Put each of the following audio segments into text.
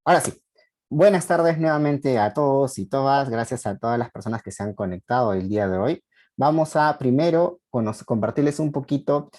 Ahora sí, buenas tardes nuevamente a todos y todas. Gracias a todas las personas que se han conectado el día de hoy. Vamos a primero compartirles un poquito.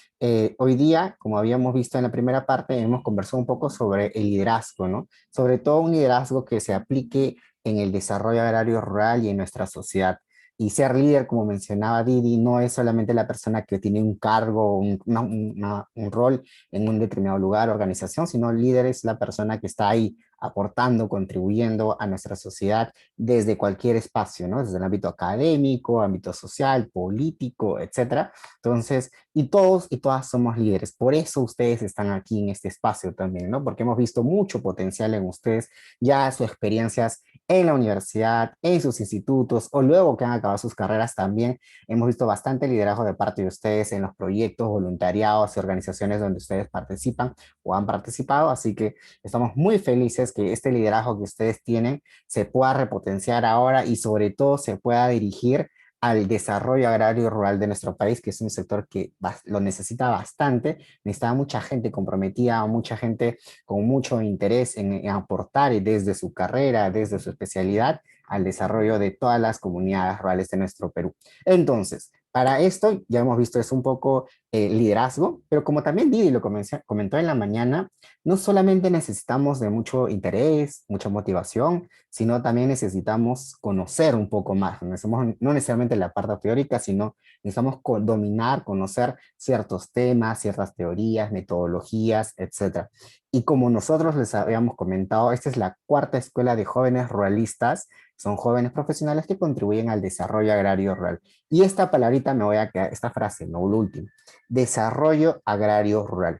Hoy día, como habíamos visto en la primera parte, hemos conversado un poco sobre el liderazgo, ¿no? Sobre todo un liderazgo que se aplique en el desarrollo agrario rural y en nuestra sociedad. Y ser líder, como mencionaba Didi, no es solamente la persona que tiene un cargo, un rol en un determinado lugar, organización, sino líder es la persona que está ahí aportando, contribuyendo a nuestra sociedad desde cualquier espacio, ¿no? Desde el ámbito académico, ámbito social, político, etcétera. Entonces, y todos y todas somos líderes. Por eso ustedes están aquí en este espacio también, ¿no? Porque hemos visto mucho potencial en ustedes, ya sus experiencias en la universidad, en sus institutos o luego que han acabado sus carreras también. Hemos visto bastante liderazgo de parte de ustedes en los proyectos, voluntariados y organizaciones donde ustedes participan o han participado. Así que estamos muy felices que este liderazgo que ustedes tienen se pueda repotenciar ahora y sobre todo se pueda dirigir al desarrollo agrario y rural de nuestro país, que es un sector que lo necesita bastante, necesita mucha gente comprometida, mucha gente con mucho interés en aportar desde su carrera, desde su especialidad, al desarrollo de todas las comunidades rurales de nuestro Perú. Entonces, para esto ya hemos visto es un poco liderazgo, pero como también Didi lo comentó en la mañana, no solamente necesitamos de mucho interés, mucha motivación, sino también necesitamos conocer un poco más. No necesariamente la parte teórica, sino necesitamos dominar, conocer ciertos temas, ciertas teorías, metodologías, etcétera. Y como nosotros les habíamos comentado, esta es la cuarta escuela de jóvenes ruralistas. Son jóvenes profesionales que contribuyen al desarrollo agrario rural. Y esta palabrita me voy a quedar, esta frase, no lo último, desarrollo agrario rural.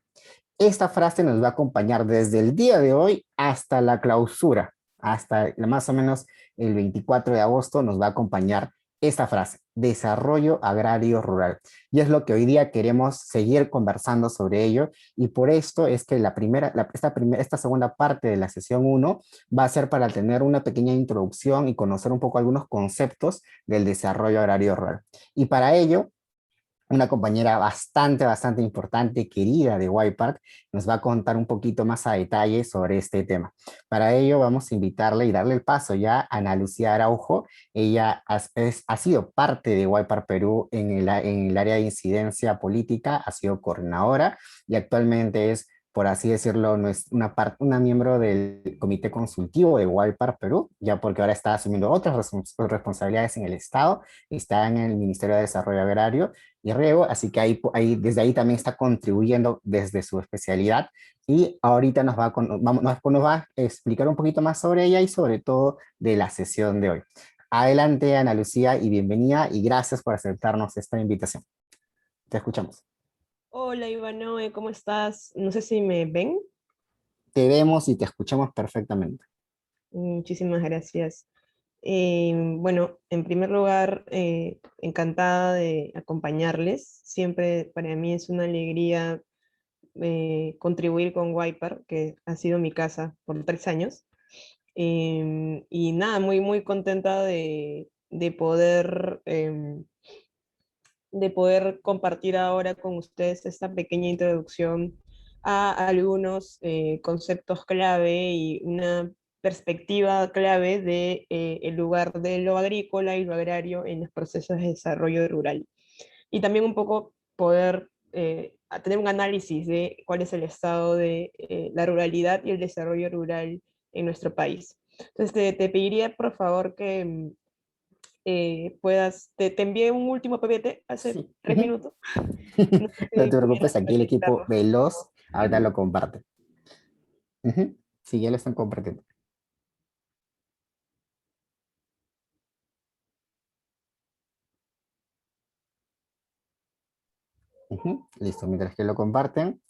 Esta frase nos va a acompañar desde el día de hoy hasta la clausura, hasta más o menos el 24 de agosto nos va a acompañar esta frase, desarrollo agrario rural. Y es lo que hoy día queremos seguir conversando sobre ello y por esto es que esta segunda parte de la sesión uno va a ser para tener una pequeña introducción y conocer un poco algunos conceptos del desarrollo agrario rural. Y para ello una compañera bastante importante, querida de Park, nos va a contar un poquito más a detalle sobre este tema. Para ello vamos a invitarle y darle el paso ya a Ana Lucía Araujo. Ella ha sido parte de Park Perú en el área de incidencia política, ha sido coordinadora y actualmente es, por así decirlo, no es una miembro del comité consultivo de Park Perú, ya porque ahora está asumiendo otras responsabilidades en el Estado, está en el Ministerio de Desarrollo Agrario y riego, así que desde ahí también está contribuyendo desde su especialidad y ahorita nos va a explicar un poquito más sobre ella y sobre todo de la sesión de hoy. Adelante, Ana Lucía, y bienvenida y gracias por aceptarnos esta invitación. Te escuchamos. Hola Ivanoe, ¿cómo estás? No sé si me ven. Te vemos y te escuchamos perfectamente. Muchísimas gracias. Bueno, en primer lugar, encantada de acompañarles. Siempre para mí es una alegría contribuir con Wiper, que ha sido mi casa por 3 años. Y nada, muy contenta de poder compartir ahora con ustedes esta pequeña introducción a algunos conceptos clave y una perspectiva clave de el lugar de lo agrícola y lo agrario en los procesos de desarrollo rural. Y también un poco poder tener un análisis de cuál es el estado de la ruralidad y el desarrollo rural en nuestro país. Entonces te pediría por favor que te envié un último PPT hace Sí. 3 minutos. No sé No si te preocupes, pudieras aquí el equipo revisarlo. veloz ahorita lo comparte. Sí, ya lo están compartiendo. Listo, mientras que lo comparten.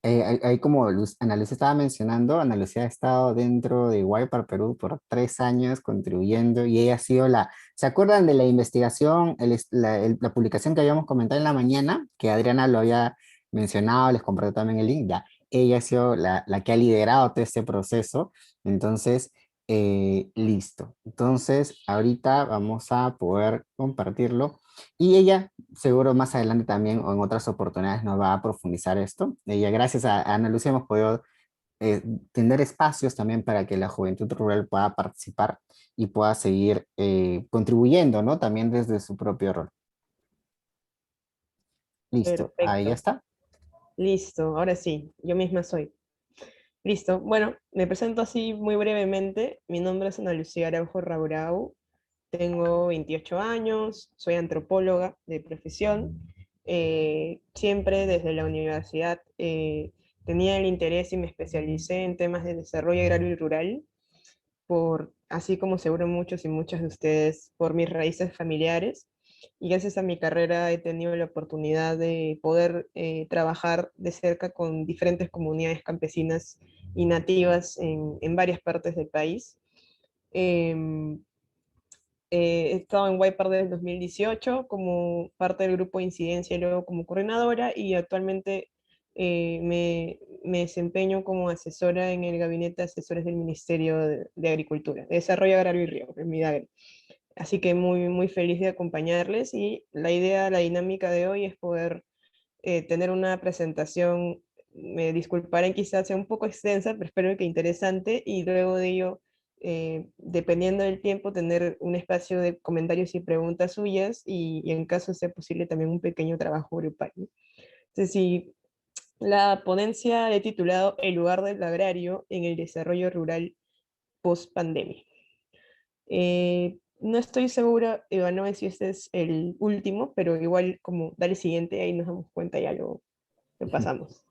Ahí como Ana Lucía estaba mencionando, Ana Lucía ha estado dentro de Wiper Perú por 3 años contribuyendo y ella ha sido ¿se acuerdan de la investigación, la publicación que habíamos comentado en la mañana? Que Adriana lo había mencionado, les compartió también el link, ya. Ella ha sido la que ha liderado todo este proceso, entonces, listo. Entonces, ahorita vamos a poder compartirlo y ella seguro más adelante también o en otras oportunidades nos va a profundizar esto. Y gracias a Ana Lucía hemos podido tener espacios también para que la juventud rural pueda participar y pueda seguir contribuyendo, ¿no? También desde su propio rol. Listo, ahí ya Perfecto. está. Listo, ahora sí, yo misma soy. Listo. Bueno, me presento así muy brevemente. Mi nombre es Ana Lucía Araujo Raurau. Tengo 28 años, soy antropóloga de profesión. Siempre desde la universidad tenía el interés y me especialicé en temas de desarrollo agrario y rural, así como seguro muchos y muchas de ustedes, por mis raíces familiares. Y gracias a mi carrera he tenido la oportunidad de poder trabajar de cerca con diferentes comunidades campesinas y nativas en varias partes del país. Em, He estado en Wiper desde el 2018 como parte del grupo de incidencia y luego como coordinadora, y actualmente me desempeño como asesora en el gabinete de asesores del Ministerio de Agricultura, de Desarrollo Agrario y Riego, el MIDAGRE. Así que muy, muy feliz de acompañarles, y la idea, la dinámica de hoy es poder tener una presentación, me disculparán quizás sea un poco extensa, pero espero que interesante, y luego de ello, dependiendo del tiempo, tener un espacio de comentarios y preguntas suyas, y en caso sea posible también un pequeño trabajo grupal, ¿no? Entonces, si la ponencia he titulado El lugar del agrario en el desarrollo rural post pandemia. No estoy segura, Ivanovic, si este es el último, pero igual como dale siguiente, ahí nos damos cuenta, ya lo pasamos.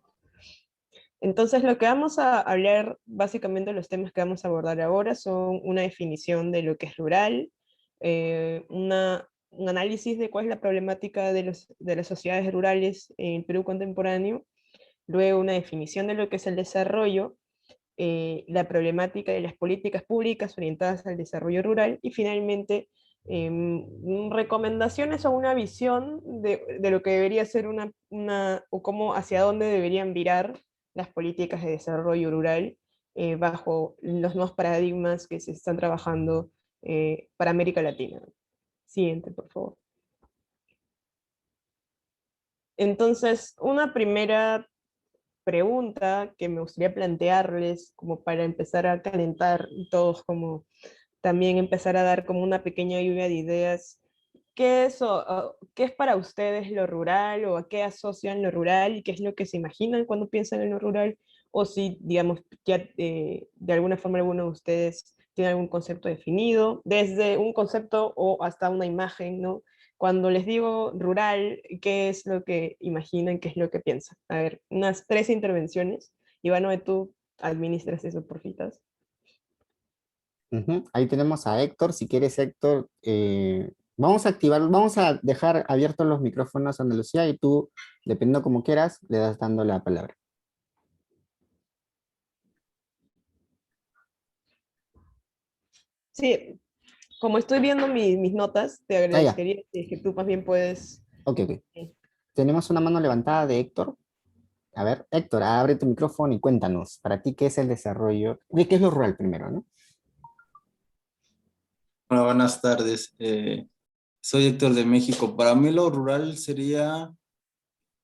Entonces, lo que vamos a hablar, básicamente los temas que vamos a abordar ahora son una definición de lo que es rural, un análisis de cuál es la problemática de las sociedades rurales en el Perú contemporáneo, luego una definición de lo que es el desarrollo, la problemática de las políticas públicas orientadas al desarrollo rural, y finalmente recomendaciones o una visión de lo que debería ser o cómo, hacia dónde deberían virar las políticas de desarrollo rural bajo los nuevos paradigmas que se están trabajando para América Latina. Siguiente, por favor. Entonces, una primera pregunta que me gustaría plantearles como para empezar a calentar y todos como también empezar a dar como una pequeña lluvia de ideas. ¿Qué es para ustedes lo rural, o a qué asocian lo rural y qué es lo que se imaginan cuando piensan en lo rural? O si, digamos, ya de alguna forma alguno de ustedes tiene algún concepto definido, desde un concepto o hasta una imagen, ¿no? Cuando les digo rural, ¿qué es lo que imaginan, qué es lo que piensan? A ver, unas 3 intervenciones. Ivano, tú administras eso, porfitas. Ujú. Ahí tenemos a Héctor. Si quieres, Héctor, vamos a activar, vamos a dejar abiertos los micrófonos a Ana Lucía y tú, dependiendo como quieras, le das dando la palabra. Sí, como estoy viendo mis notas, te Ah, ya. agradecería si es que tú más bien puedes... Ok, ok. eh, Tenemos una mano levantada de Héctor. A ver, Héctor, abre tu micrófono y cuéntanos, para ti, ¿qué es el desarrollo? ¿Qué es lo rural primero, no? Hola, buenas tardes. Soy Héctor de México. Para mí lo rural sería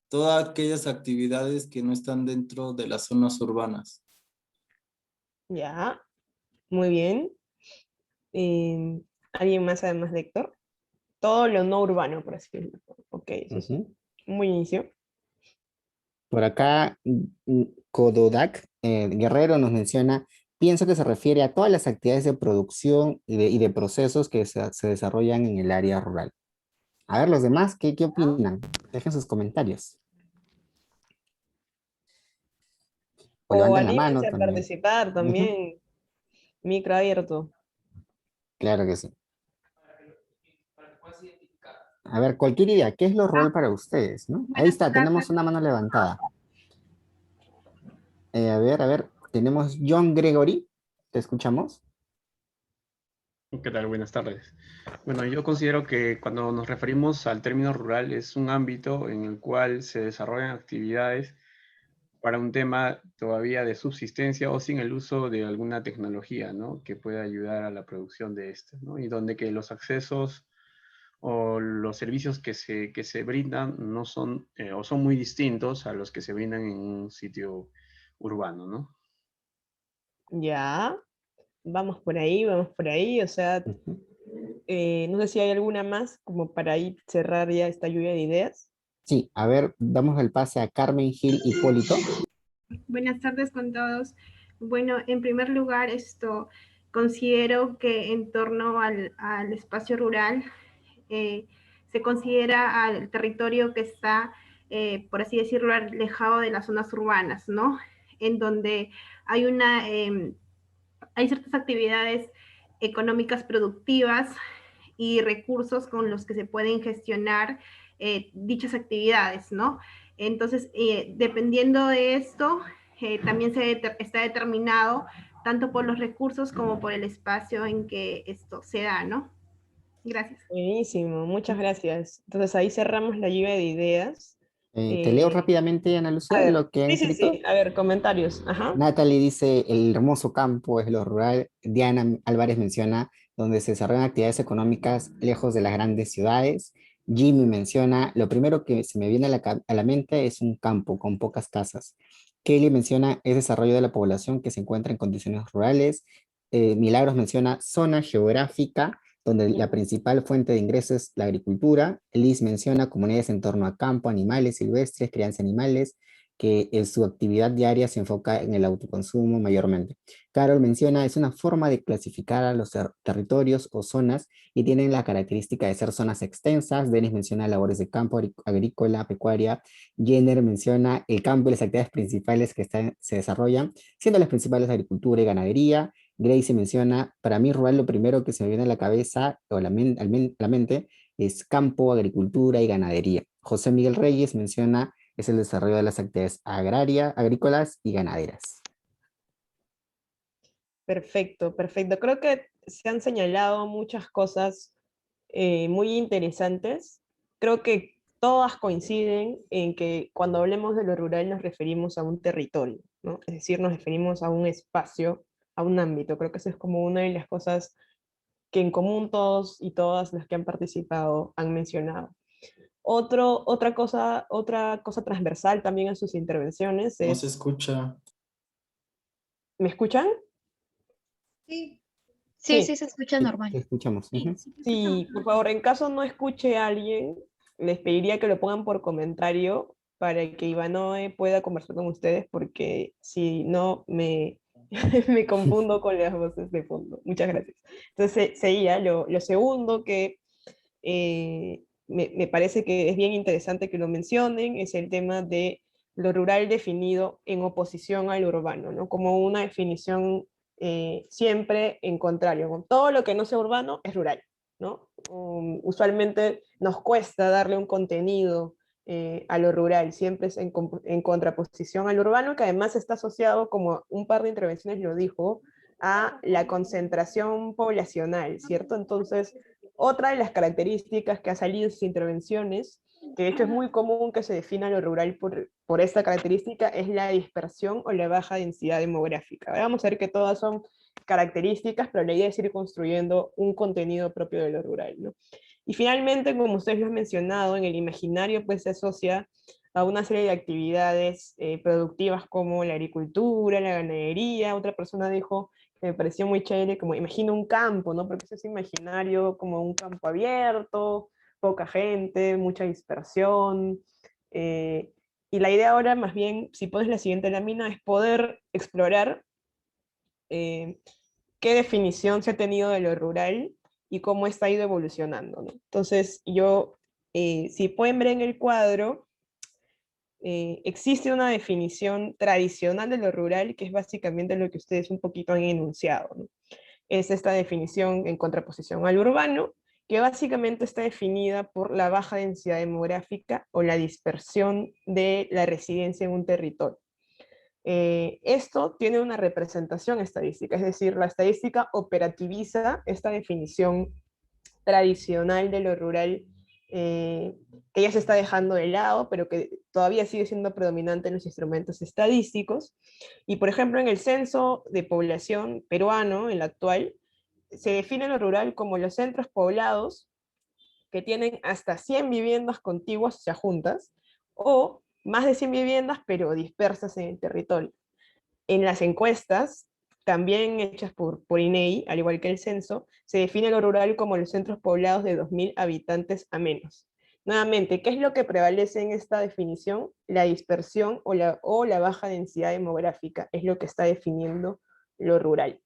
todas aquellas actividades que no están dentro de las zonas urbanas. Ya, muy bien. ¿Alguien más además de Héctor? Todo lo no urbano, por así decirlo. Ok, eso es Ujú. un buen inicio. Por acá, Kododak Guerrero nos menciona, pienso que se refiere a todas las actividades de producción y de procesos que se desarrollan en el área rural. A ver, los demás, ¿qué opinan? Dejen sus comentarios. O O levanten la mano anímense a también. participar Ujú. también, micro abierto. Claro que sí. A ver, cualquier idea, ¿qué es lo rural para ustedes, no? Ahí está, tenemos una mano levantada. A ver, tenemos John Gregory, ¿te escuchamos? ¿Qué tal? Buenas tardes. Bueno, yo considero que cuando nos referimos al término rural es un ámbito en el cual se desarrollan actividades para un tema todavía de subsistencia o sin el uso de alguna tecnología, ¿no? Que pueda ayudar a la producción de este, ¿no? Y donde que los accesos o los servicios que se brindan no son o son muy distintos a los que se brindan en un sitio urbano, ¿no? Ya, vamos por ahí, o sea, Ujú. no sé si hay alguna más como para ahí cerrar ya esta lluvia de ideas. Sí, a ver, damos el pase a Carmen Gil Hipólito. Buenas tardes con todos. Bueno, en primer lugar, considero que en torno al espacio rural eh, se considera al territorio que está, por así decirlo, alejado de las zonas urbanas, ¿no? En donde hay hay ciertas actividades económicas productivas y recursos con los que se pueden gestionar dichas actividades, ¿no? Entonces, dependiendo de esto, también está determinado tanto por los recursos como por el espacio en que esto se da, ¿no? Gracias. Buenísimo, muchas gracias. Entonces ahí cerramos la lluvia de ideas. Te leo Eh, rápidamente, Ana a Lucía, ver, lo que han sí, sí, escrito. sí, a ver, comentarios. Ajá. Natalie dice, el hermoso campo es lo rural. Diana Álvarez menciona, donde se desarrollan actividades económicas lejos de las grandes ciudades. Jimmy menciona, lo primero que se me viene a a la mente es un campo con pocas casas. Kelly menciona, es desarrollo de la población que se encuentra en condiciones rurales. Milagros menciona, zona geográfica, donde la principal fuente de ingresos es la agricultura. Liz menciona, comunidades en torno a campo, animales silvestres, crianza de animales que en su actividad diaria se enfoca en el autoconsumo mayormente. Carol menciona, es una forma de clasificar a los territorios o zonas y tienen la característica de ser zonas extensas. Denis menciona labores de campo, agrícola, pecuaria. Jenner menciona el campo y las actividades principales que se desarrollan, siendo las principales agricultura y ganadería. Gracie menciona, para mí rural lo primero que se me viene a la cabeza o la mente es campo, agricultura y ganadería. José Miguel Reyes menciona es el desarrollo de las actividades agrícolas y ganaderas. Perfecto, perfecto. Creo que se han señalado muchas cosas muy interesantes. Creo que todas coinciden en que cuando hablemos de lo rural nos referimos a un territorio, ¿no? Es decir, nos referimos a un espacio, a un ámbito. Creo que eso es como una de las cosas que en común todos y todas las que han participado han mencionado. Otra cosa transversal también en sus intervenciones No se es, escucha. ¿me escuchan? Sí, sí, Sí. sí se escucha Sí, normal. te escuchamos. Sí, sí, te escuchamos. Sí, por favor, en caso no escuche a alguien, les pediría que lo pongan por comentario para que Ivanoe pueda conversar con ustedes, porque si no me confundo con las voces de fondo. Muchas gracias. Entonces, seguía, lo segundo que me parece que es bien interesante que lo mencionen es el tema de lo rural definido en oposición al urbano, ¿no? Como una definición siempre en contrario, con todo lo que no sea urbano es rural, ¿no? Usualmente nos cuesta darle un contenido a lo rural, siempre es en contraposición al urbano, que además está asociado, como un par de intervenciones lo dijo, a la concentración poblacional, ¿cierto? Entonces, otra de las características que ha salido en sus intervenciones, que de hecho es muy común que se defina lo rural por esta característica, es la dispersión o la baja densidad demográfica. Ahora vamos a ver que todas son características, pero la idea es ir construyendo un contenido propio de lo rural, ¿no? Y finalmente, como ustedes lo han mencionado, en el imaginario pues se asocia a una serie de actividades productivas como la agricultura, la ganadería. Otra persona dijo, que me pareció muy chévere, como imagino un campo, ¿no? Porque eso es imaginario como un campo abierto, poca gente, mucha dispersión. eh, y la idea ahora, más bien, si pones la siguiente lámina, es poder explorar eh, qué definición se ha tenido de lo rural y cómo está ido evolucionando, ¿no? Entonces, si pueden ver en el cuadro, existe una definición tradicional de lo rural, que es básicamente lo que ustedes un poquito han enunciado, ¿no? Es esta definición en contraposición al urbano, que básicamente está definida por la baja densidad demográfica o la dispersión de la residencia en un territorio. Esto tiene una representación estadística, es decir, la estadística operativiza esta definición tradicional de lo rural que ya se está dejando de lado, pero que todavía sigue siendo predominante en los instrumentos estadísticos. Y por ejemplo, en el censo de población peruano, el actual, se define lo rural como los centros poblados que tienen hasta 100 viviendas contiguas, o sea, juntas, o más de 100 viviendas, pero dispersas en el territorio. En las encuestas también hechas por INEGI, al igual que el censo, se define lo rural como los centros poblados de 2.000 habitantes a menos. Nuevamente, ¿qué es lo que prevalece en esta definición? La dispersión o la baja densidad demográfica es lo que está definiendo lo rural.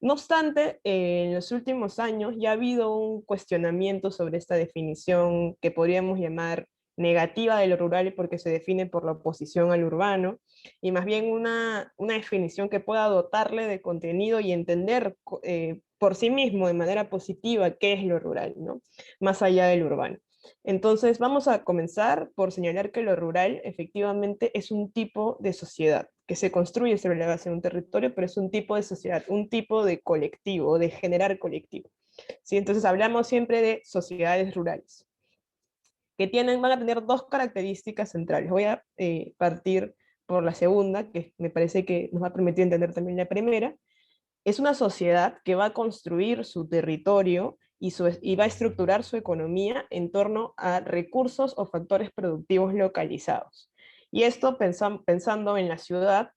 No obstante, en los últimos años ya ha habido un cuestionamiento sobre esta definición que podríamos llamar negativa de lo rural porque se define por la oposición al urbano, y más bien una definición que pueda dotarle de contenido y entender por sí mismo de manera positiva qué es lo rural, ¿no? Más allá del urbano. Entonces vamos a comenzar por señalar que lo rural efectivamente es un tipo de sociedad que se construye sobre la base de un territorio, pero es un tipo de sociedad, un tipo de colectivo, de generar colectivo. ¿Sí? Entonces hablamos siempre de sociedades rurales, que van a tener dos características centrales. Voy a partir por la segunda, que me parece que nos va a permitir entender también la primera. Es una sociedad que va a construir su territorio y va a estructurar su economía en torno a recursos o factores productivos localizados. Y esto pensando en la ciudad,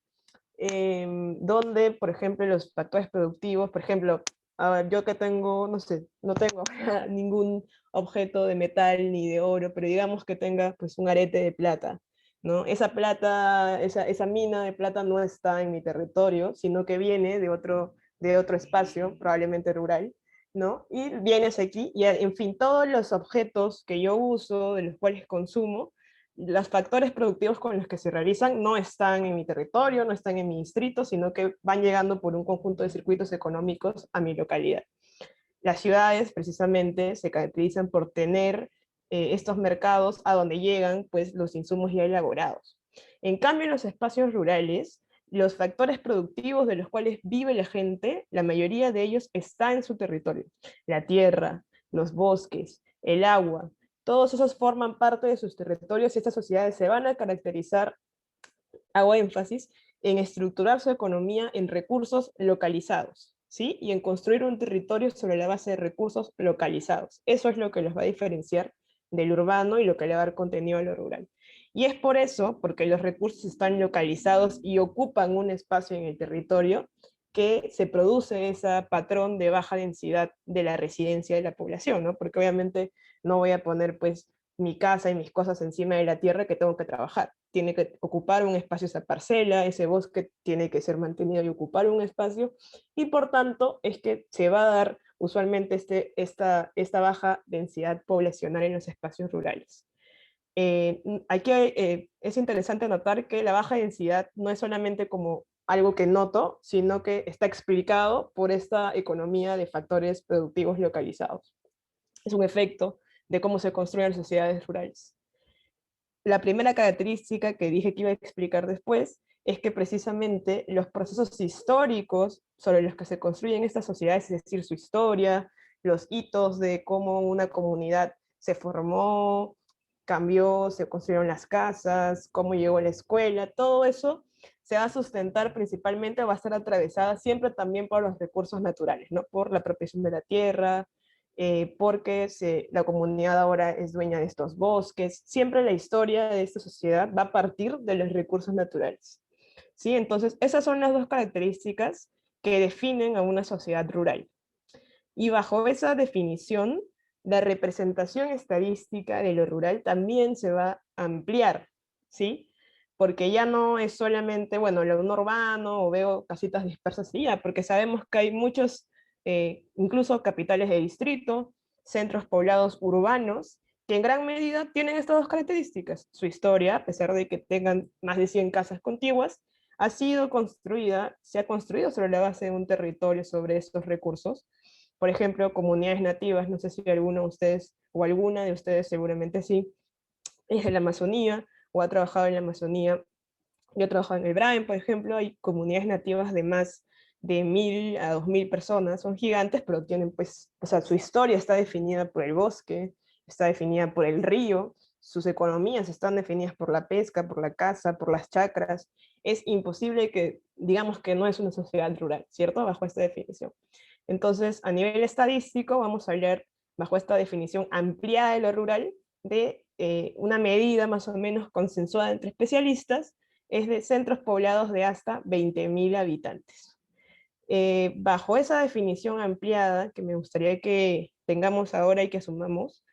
donde, por ejemplo, los factores productivos, por ejemplo, a ver, yo que tengo, no sé, no tengo ningún objeto de metal ni de oro, pero digamos que tenga pues un arete de plata, ¿no? Esa plata, esa mina de plata no está en mi territorio, sino que viene de otro espacio, probablemente rural, ¿no? Y vienes aquí y, en fin, todos los objetos que yo uso, de los cuales consumo, los factores productivos con los que se realizan no están en mi territorio, no están en mi distrito, sino que van llegando por un conjunto de circuitos económicos a mi localidad. Las ciudades precisamente se caracterizan por tener estos mercados a donde llegan pues, los insumos ya elaborados. En cambio, en los espacios rurales, los factores productivos de los cuales vive la gente, la mayoría de ellos está en su territorio. La tierra, los bosques, el agua, todos esos forman parte de sus territorios y estas sociedades se van a caracterizar, hago énfasis, en estructurar su economía en recursos localizados, ¿sí? Y en construir un territorio sobre la base de recursos localizados. Eso es lo que los va a diferenciar del urbano y lo que le va a dar contenido a lo rural. Y es por eso, porque los recursos están localizados y ocupan un espacio en el territorio, que se produce ese patrón de baja densidad de la residencia de la población, ¿no? Porque obviamente no voy a poner pues mi casa y mis cosas encima de la tierra que tengo que trabajar. Tiene que ocupar un espacio esa parcela, ese bosque tiene que ser mantenido y ocupar un espacio, y por tanto es que se va a dar usualmente esta baja densidad poblacional en los espacios rurales. Aquí es interesante notar que la baja densidad no es solamente como algo que noto, sino que está explicado por esta economía de factores productivos localizados. Es un efecto de cómo se construyen las sociedades rurales. La primera característica que dije que iba a explicar después es que precisamente los procesos históricos sobre los que se construyen estas sociedades, es decir, su historia, los hitos de cómo una comunidad se formó, cambió, se construyeron las casas, cómo llegó la escuela, todo eso se va a sustentar principalmente, va a estar atravesada siempre también por los recursos naturales, ¿no? Por la apropiación de la tierra, porque la comunidad ahora es dueña de estos bosques. Siempre la historia de esta sociedad va a partir de los recursos naturales. ¿Sí? Entonces, esas son las dos características que definen a una sociedad rural. Y bajo esa definición, la representación estadística de lo rural también se va a ampliar, ¿sí? Porque ya no es solamente, bueno, lo urbano o veo casitas dispersas y ya, porque sabemos que hay muchos, incluso capitales de distrito, centros poblados urbanos, que en gran medida tienen estas dos características. Su historia, a pesar de que tengan más de 100 casas contiguas, ha sido construida, se ha construido sobre la base de un territorio, sobre estos recursos. Por ejemplo, comunidades nativas, no sé si alguno de ustedes, o alguna de ustedes seguramente sí, es de la Amazonía, o ha trabajado en la Amazonía. Yo he trabajado en el Brain, por ejemplo, hay comunidades nativas de más de 1.000 a 2.000 personas, son gigantes, pero tienen pues, o sea, su historia está definida por el bosque, está definida por el río, sus economías están definidas por la pesca, por la caza, por las chacras. Es imposible que digamos que no es una sociedad rural, ¿cierto? Bajo esta definición. Entonces, a nivel estadístico, vamos a hablar, bajo esta definición ampliada de lo rural, de una medida más o menos consensuada entre especialistas, es de centros poblados de hasta 20.000 habitantes. Bajo esa definición ampliada que me gustaría que tengamos ahora y que asumamos,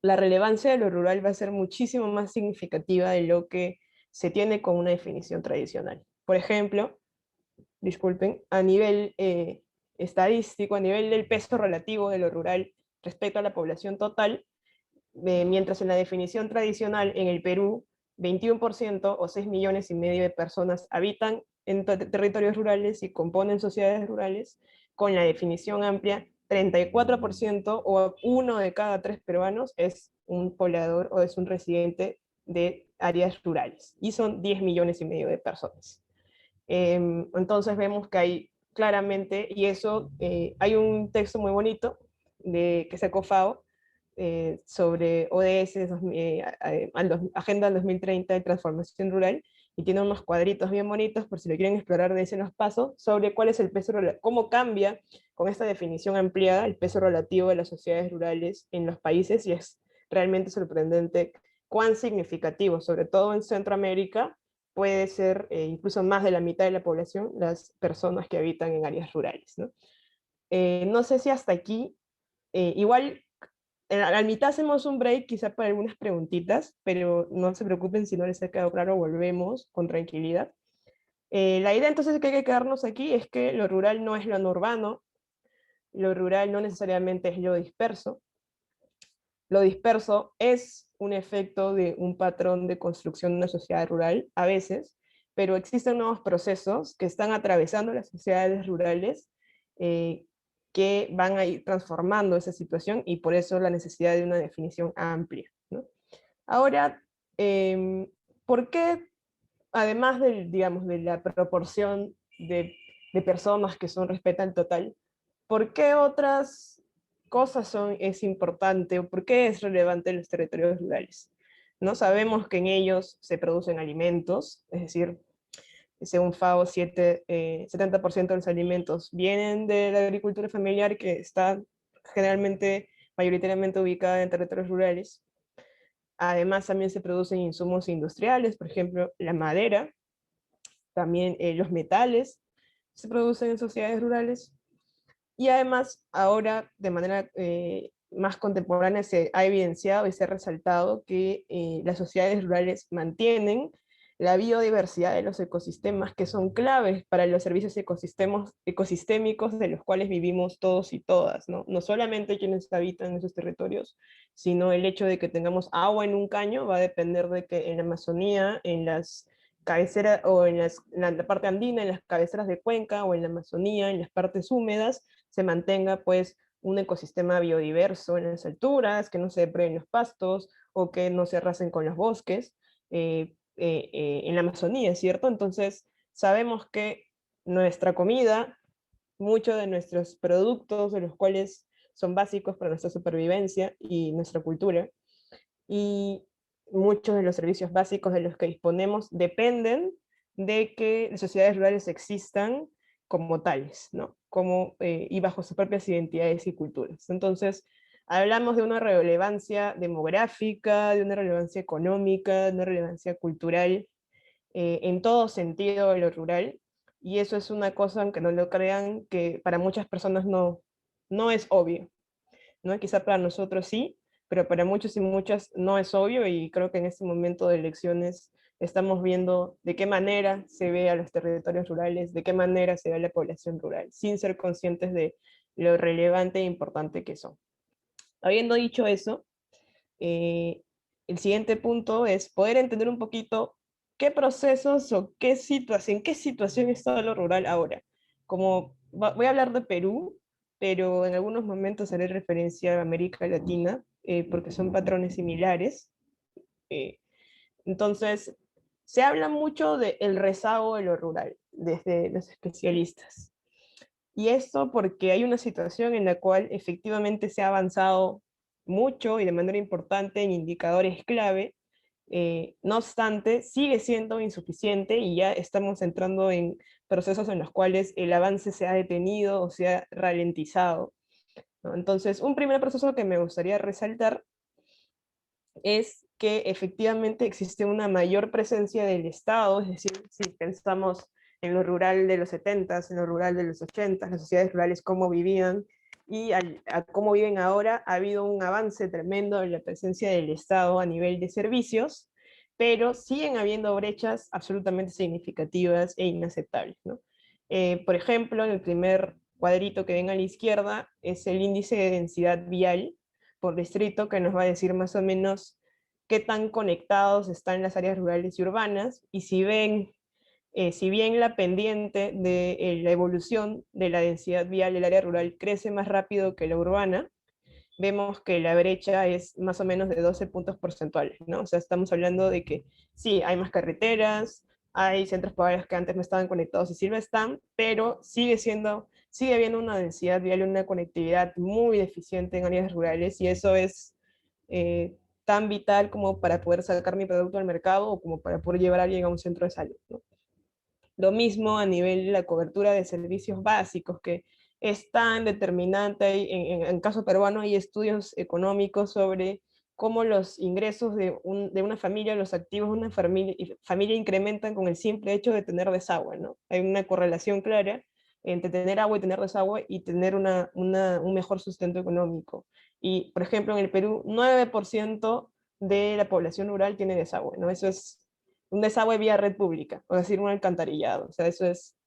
la relevancia de lo rural va a ser muchísimo más significativa de lo que se tiene con una definición tradicional. Por ejemplo, disculpen, a nivel estadístico, a nivel del peso relativo de lo rural respecto a la población total, mientras en la definición tradicional en el Perú, 21% o 6,5 millones de personas habitan en territorios rurales y componen sociedades rurales, con la definición amplia, 34% o 1 de cada 3 peruanos es un poblador o es un residente de áreas rurales, y son 10,5 millones de personas. Entonces vemos que hay claramente, y eso, hay un texto muy bonito que sacó FAO sobre ODS, Agenda 2030 de Transformación Rural, y tiene unos cuadritos bien bonitos, por si lo quieren explorar, de los pasos, sobre cuál es el peso, cómo cambia con esta definición ampliada el peso relativo de las sociedades rurales en los países, y es realmente sorprendente cuán significativo, sobre todo en Centroamérica, puede ser incluso más de la mitad de la población, las personas que habitan en áreas rurales, ¿no? No sé si hasta aquí, igual a la mitad hacemos un break quizá para algunas preguntitas, pero no se preocupen si no les ha quedado claro, volvemos con tranquilidad. La idea entonces que hay que quedarnos aquí es que lo rural no es lo no urbano, lo rural no necesariamente es lo disperso. Lo disperso es un efecto de un patrón de construcción de una sociedad rural, a veces, pero existen nuevos procesos que están atravesando las sociedades rurales, que van a ir transformando esa situación, y por eso la necesidad de una definición amplia, ¿no? Ahora, ¿por qué, además del, digamos, de la proporción de personas que son respecto al total, por qué otras cosas es importante, o por qué es relevante en los territorios rurales? No sabemos que en ellos se producen alimentos, es decir, según FAO, 70% de los alimentos vienen de la agricultura familiar, que está generalmente, mayoritariamente ubicada en territorios rurales. Además, también se producen insumos industriales, por ejemplo, la madera, también los metales se producen en sociedades rurales. Y además, ahora, de manera más contemporánea, se ha evidenciado y se ha resaltado que las sociedades rurales mantienen la biodiversidad de los ecosistemas, que son claves para los servicios ecosistémicos de los cuales vivimos todos y todas, ¿no? No solamente quienes habitan en esos territorios, sino el hecho de que tengamos agua en un caño va a depender de que en la Amazonía, en las cabeceras, o en la parte andina, en las cabeceras de cuenca, o en la Amazonía, en las partes húmedas, se mantenga pues un ecosistema biodiverso en las alturas, que no se depreden los pastos, o que no se arrasen con los bosques, en la Amazonía, ¿cierto? Entonces, sabemos que nuestra comida, muchos de nuestros productos, de los cuales son básicos para nuestra supervivencia y nuestra cultura, y muchos de los servicios básicos de los que disponemos dependen de que las sociedades rurales existan como tales, ¿no? Como, y bajo sus propias identidades y culturas. Entonces, hablamos de una relevancia demográfica, de una relevancia económica, de una relevancia cultural, en todo sentido de lo rural, y eso es una cosa, aunque no lo crean, que para muchas personas no es obvio, ¿no? Quizá para nosotros sí, pero para muchos y muchas no es obvio, y creo que en este momento de elecciones estamos viendo de qué manera se ve a los territorios rurales, de qué manera se ve a la población rural, sin ser conscientes de lo relevante e importante que son. Habiendo dicho eso, el siguiente punto es poder entender un poquito qué procesos o en qué situación está lo rural ahora. Como voy a hablar de Perú, pero en algunos momentos haré referencia a América Latina, porque son patrones similares. Eh, entonces, se habla mucho del rezago de lo rural, desde los especialistas. Y esto porque hay una situación en la cual efectivamente se ha avanzado mucho y de manera importante en indicadores clave. No obstante, sigue siendo insuficiente, y ya estamos entrando en procesos en los cuales el avance se ha detenido o se ha ralentizado, ¿no? Entonces, un primer proceso que me gustaría resaltar es que efectivamente existe una mayor presencia del Estado, es decir, si pensamos en lo rural de los 70s, en lo rural de los 80s, las sociedades rurales, cómo vivían, y a cómo viven ahora, ha habido un avance tremendo en la presencia del Estado a nivel de servicios, pero siguen habiendo brechas absolutamente significativas e inaceptables, ¿no? Por ejemplo, en el primer cuadrito que ven a la izquierda es el índice de densidad vial por distrito, que nos va a decir más o menos qué tan conectados están las áreas rurales y urbanas, y si ven, si bien la pendiente de la evolución de la densidad vial del área rural crece más rápido que la urbana, vemos que la brecha es más o menos de 12 puntos porcentuales, ¿no? O sea, estamos hablando de que sí, hay más carreteras, hay centros poblados que antes no estaban conectados y sí lo están, pero sigue habiendo una densidad vial, una conectividad muy deficiente en áreas rurales, y eso es eh, tan vital como para poder sacar mi producto al mercado o como para poder llevar a alguien a un centro de salud, ¿no? Lo mismo a nivel de la cobertura de servicios básicos, que es tan determinante. En caso peruano hay estudios económicos sobre cómo los ingresos de una familia, los activos de una familia incrementan con el simple hecho de tener desagüe, ¿no? Hay una correlación clara entre tener agua y tener desagüe y tener un mejor sustento económico. Y, por ejemplo, en el Perú, 9% de la población rural tiene desagüe, ¿no? Eso es un desagüe vía red pública, o decir, un alcantarillado. O sea, eso es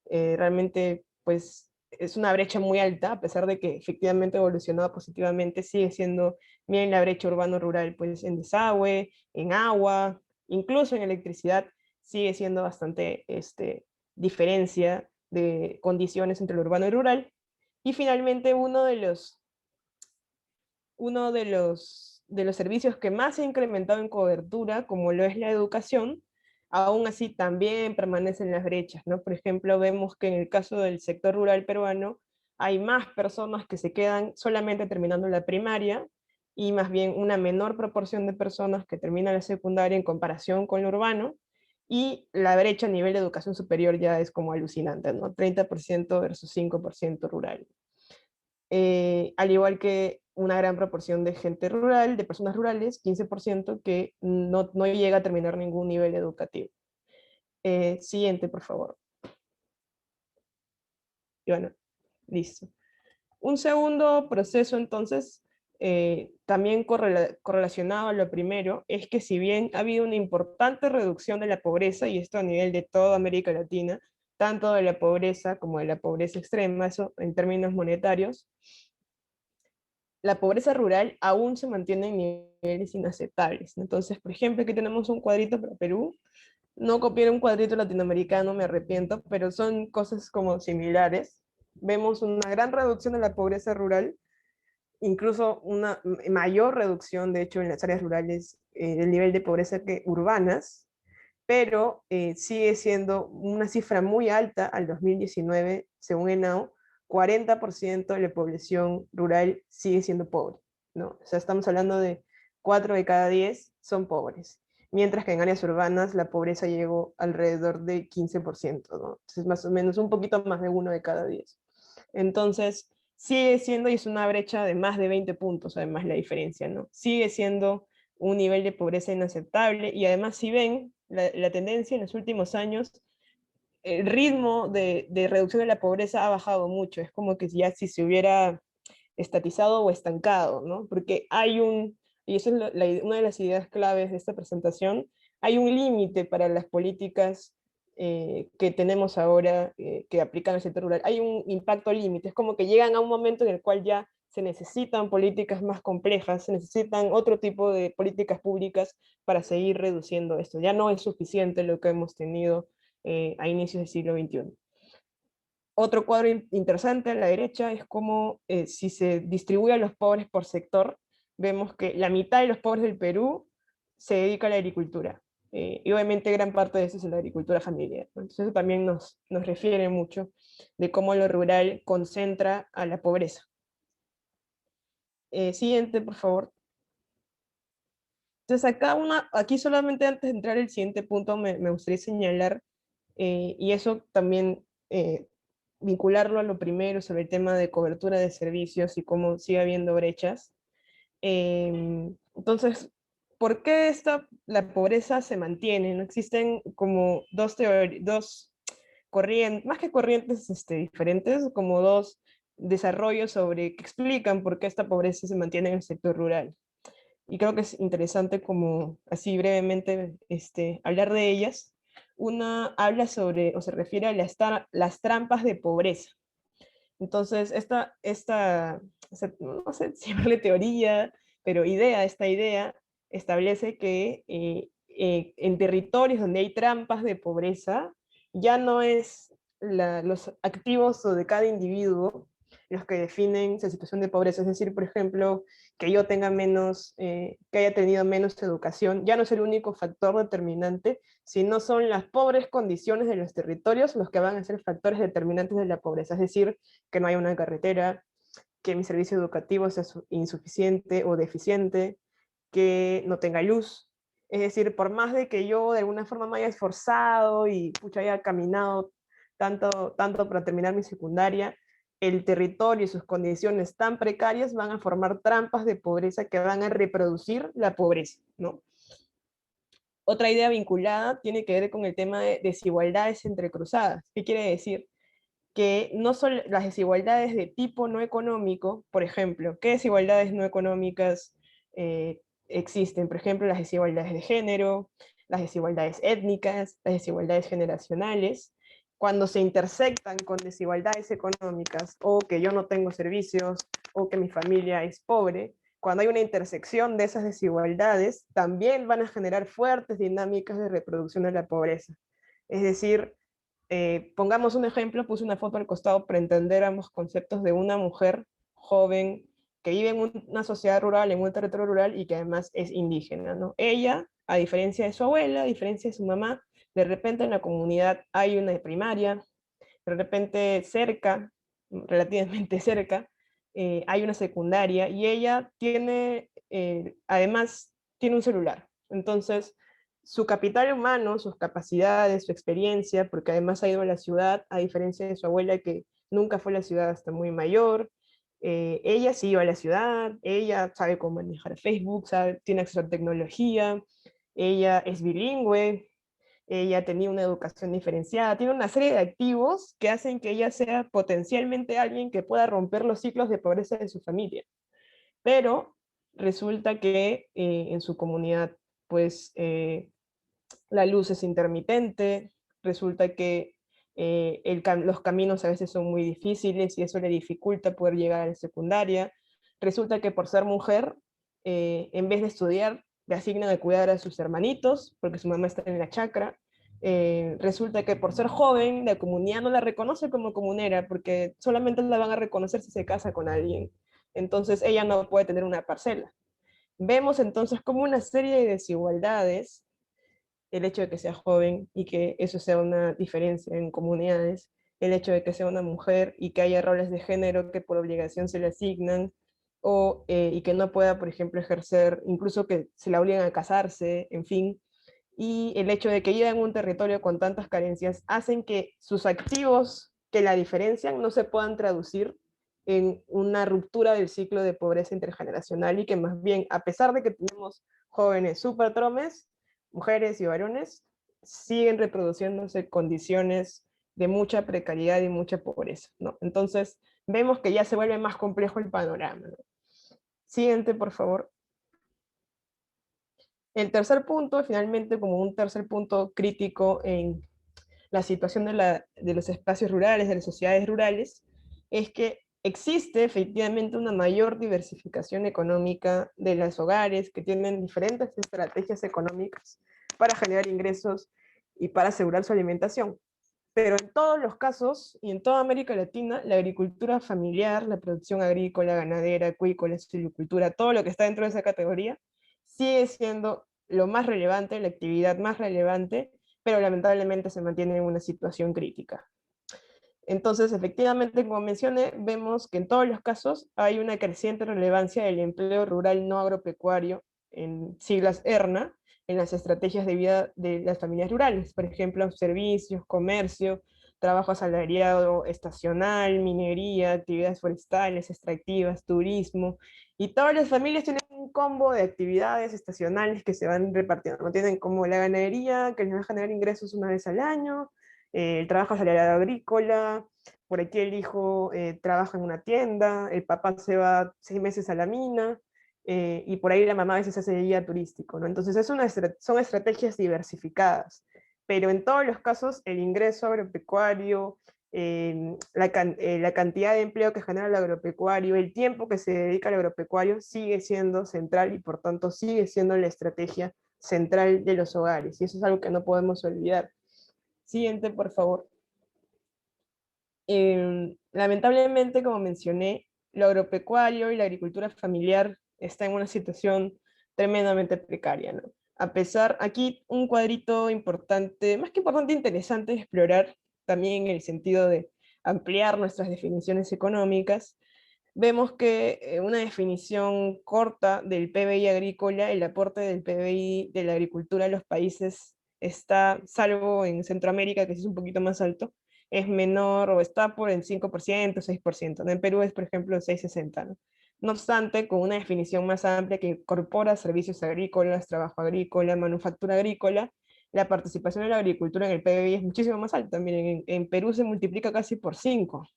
realmente, pues, es una brecha muy alta, a pesar de que efectivamente evolucionó positivamente, sigue siendo, bien la brecha urbano-rural, pues en desagüe, en agua, incluso en electricidad, sigue siendo bastante diferencia de condiciones entre lo urbano y rural. Y finalmente, uno de los servicios que más se ha incrementado en cobertura, como lo es la educación, aún así también permanecen las brechas, ¿no? Por ejemplo, vemos que en el caso del sector rural peruano hay más personas que se quedan solamente terminando la primaria, y más bien una menor proporción de personas que terminan la secundaria en comparación con lo urbano, y la brecha a nivel de educación superior ya es como alucinante, ¿no? 30% versus 5% rural. Al igual que una gran proporción de gente rural, de personas rurales, 15%, que no llega a terminar ningún nivel educativo. Siguiente, por favor. Y bueno, listo. Un segundo proceso, entonces, también correlacionado a lo primero, es que si bien ha habido una importante reducción de la pobreza, y esto a nivel de toda América Latina, tanto de la pobreza como de la pobreza extrema, eso en términos monetarios, la pobreza rural aún se mantiene en niveles inaceptables. Entonces, por ejemplo, aquí tenemos un cuadrito para Perú. No copié un cuadrito latinoamericano, me arrepiento, pero son cosas como similares. Vemos una gran reducción de la pobreza rural, incluso una mayor reducción, de hecho, en las áreas rurales del nivel de pobreza que urbanas, pero sigue siendo una cifra muy alta al 2019, según ENAO. 40% de la población rural sigue siendo pobre, ¿no? O sea, estamos hablando de 4 de cada 10 son pobres, mientras que en áreas urbanas la pobreza llegó alrededor de 15%, ¿no? Entonces, más o menos un poquito más de 1 de cada 10. Entonces, sigue siendo, y es una brecha de más de 20 puntos, además, la diferencia, ¿no? Sigue siendo un nivel de pobreza inaceptable, y además, si ven la tendencia en los últimos años, el ritmo de reducción de la pobreza ha bajado mucho. Es como que ya si se hubiera estatizado o estancado, ¿no? Porque y eso es una de las ideas claves de esta presentación, hay un límite para las políticas que tenemos ahora, que aplican al sector rural. Hay un impacto límite, es como que llegan a un momento en el cual ya se necesitan políticas más complejas, se necesitan otro tipo de políticas públicas para seguir reduciendo esto. Ya no es suficiente lo que hemos tenido a inicios del siglo XXI. Otro cuadro interesante a la derecha es cómo, si se distribuye a los pobres por sector, vemos que la mitad de los pobres del Perú se dedica a la agricultura. Y obviamente gran parte de eso es la agricultura familiar, ¿no? Entonces eso también nos refiere mucho de cómo lo rural concentra a la pobreza. Siguiente, por favor. Entonces aquí solamente antes de entrar el siguiente punto me gustaría señalar, y eso también vincularlo a lo primero sobre el tema de cobertura de servicios y cómo sigue habiendo brechas. Entonces, ¿por qué la pobreza se mantiene? ¿No? Existen como dos corrientes, más que corrientes diferentes, como dos desarrollos sobre que explican por qué esta pobreza se mantiene en el sector rural. Y creo que es interesante como así brevemente hablar de ellas. Una habla sobre, o se refiere a las trampas de pobreza. Entonces, no sé si llamarle teoría, pero esta idea establece que en territorios donde hay trampas de pobreza, ya no es los activos o de cada individuo los que definen esa situación de pobreza. Es decir, por ejemplo, que yo tenga menos, que haya tenido menos educación, ya no es el único factor determinante, sino son las pobres condiciones de los territorios los que van a ser factores determinantes de la pobreza. Es decir, que no haya una carretera, que mi servicio educativo sea insuficiente o deficiente, que no tenga luz. Es decir, por más de que yo de alguna forma me haya esforzado y pucha, haya caminado tanto para terminar mi secundaria, el territorio y sus condiciones tan precarias van a formar trampas de pobreza que van a reproducir la pobreza, ¿no? Otra idea vinculada tiene que ver con el tema de desigualdades entrecruzadas. ¿Qué quiere decir? Que no son las desigualdades de tipo no económico, por ejemplo, ¿qué desigualdades no económicas existen? Por ejemplo, las desigualdades de género, las desigualdades étnicas, las desigualdades generacionales, cuando se intersectan con desigualdades económicas, o que yo no tengo servicios, o que mi familia es pobre, cuando hay una intersección de esas desigualdades, también van a generar fuertes dinámicas de reproducción de la pobreza. Es decir, pongamos un ejemplo, puse una foto al costado para entender ambos conceptos de una mujer joven que vive en una sociedad rural, en un territorio rural y que además es indígena, ¿no? Ella, a diferencia de su abuela, a diferencia de su mamá, de repente en la comunidad hay una primaria, de repente cerca, relativamente cerca, hay una secundaria y ella tiene, además, tiene un celular. Entonces, su capital humano, sus capacidades, su experiencia, porque además ha ido a la ciudad, a diferencia de su abuela que nunca fue a la ciudad hasta muy mayor, ella sí iba a la ciudad, ella sabe cómo manejar Facebook, tiene acceso a tecnología, ella es bilingüe, ella tenía una educación diferenciada, tiene una serie de activos que hacen que ella sea potencialmente alguien que pueda romper los ciclos de pobreza de su familia. Pero resulta que en su comunidad, pues la luz es intermitente, resulta que los caminos a veces son muy difíciles y eso le dificulta poder llegar a la secundaria. Resulta que por ser mujer, en vez de estudiar, le asignan a cuidar a sus hermanitos, porque su mamá está en la chacra. Resulta que por ser joven, la comunidad no la reconoce como comunera, porque solamente la van a reconocer si se casa con alguien. Entonces ella no puede tener una parcela. Vemos entonces como una serie de desigualdades, el hecho de que sea joven y que eso sea una diferencia en comunidades, el hecho de que sea una mujer y que haya roles de género que por obligación se le asignan, y que no pueda, por ejemplo, ejercer, incluso que se la obliguen a casarse, en fin, y el hecho de que viva en un territorio con tantas carencias, hacen que sus activos que la diferencian no se puedan traducir en una ruptura del ciclo de pobreza intergeneracional y que más bien, a pesar de que tenemos jóvenes súper tromes, mujeres y varones, siguen reproduciéndose condiciones de mucha precariedad y mucha pobreza, ¿no? Entonces, vemos que ya se vuelve más complejo el panorama, ¿no? Siguiente, por favor. El tercer punto, finalmente, como un tercer punto crítico en la situación de los espacios rurales, de las sociedades rurales, es que existe efectivamente una mayor diversificación económica de los hogares que tienen diferentes estrategias económicas para generar ingresos y para asegurar su alimentación. Pero en todos los casos, y en toda América Latina, la agricultura familiar, la producción agrícola, ganadera, acuícola, silvicultura, todo lo que está dentro de esa categoría, sigue siendo lo más relevante, la actividad más relevante, pero lamentablemente se mantiene en una situación crítica. Entonces, efectivamente, como mencioné, vemos que en todos los casos hay una creciente relevancia del empleo rural no agropecuario, en siglas ERNA, en las estrategias de vida de las familias rurales, por ejemplo, servicios, comercio, trabajo asalariado, estacional, minería, actividades forestales, extractivas, turismo, y todas las familias tienen un combo de actividades estacionales que se van repartiendo, ¿no? Tienen como la ganadería, que les va a generar ingresos una vez al año, el trabajo asalariado agrícola, por aquí el hijo trabaja en una tienda, el papá se va 6 meses a la mina, y por ahí la mamá a veces hace guía turístico, ¿no? Entonces son estrategias diversificadas, pero en todos los casos el ingreso agropecuario, la cantidad de empleo que genera el agropecuario, el tiempo que se dedica al agropecuario sigue siendo central y por tanto sigue siendo la estrategia central de los hogares, y eso es algo que no podemos olvidar. Siguiente, por favor. Lamentablemente, como mencioné, lo agropecuario y la agricultura familiar está en una situación tremendamente precaria, ¿no? A pesar, aquí un cuadrito importante, más que importante, interesante de explorar, también en el sentido de ampliar nuestras definiciones económicas, vemos que una definición corta del PBI agrícola, el aporte del PBI de la agricultura a los países está, salvo en Centroamérica, que sí es un poquito más alto, es menor o está por el 5%, 6%, ¿no? En Perú es, por ejemplo, 6,60, ¿no? No obstante, con una definición más amplia que incorpora servicios agrícolas, trabajo agrícola, manufactura agrícola, la participación de la agricultura en el PBI es muchísimo más alta. Miren, en Perú se multiplica casi por 5,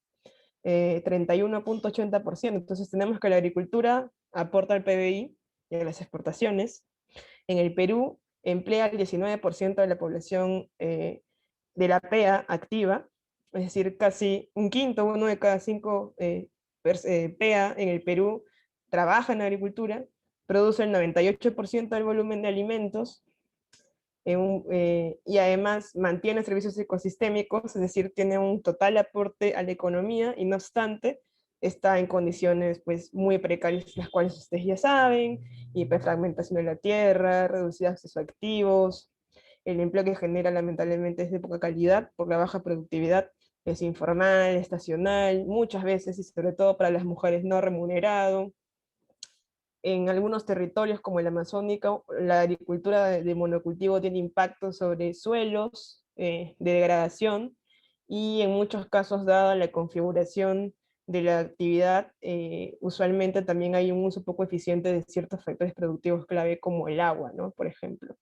31,80%. Entonces tenemos que la agricultura aporta al PBI y a las exportaciones. En el Perú emplea el 19% de la población de la PEA activa, es decir, casi un quinto, uno de cada 5 PEA en el Perú trabaja en agricultura, produce el 98% del volumen de alimentos, y además mantiene servicios ecosistémicos, es decir, tiene un total aporte a la economía, y no obstante, está en condiciones pues muy precarias, las cuales ustedes ya saben, hiperfragmentación de la tierra, reducido acceso a activos, el empleo que genera lamentablemente es de poca calidad por la baja productividad, es informal, estacional, muchas veces y sobre todo para las mujeres no remunerado. En algunos territorios como el amazónico, la agricultura de monocultivo tiene impacto sobre suelos de degradación, y en muchos casos, dada la configuración de la actividad, usualmente también hay un uso poco eficiente de ciertos factores productivos clave como el agua, ¿no? Por ejemplo.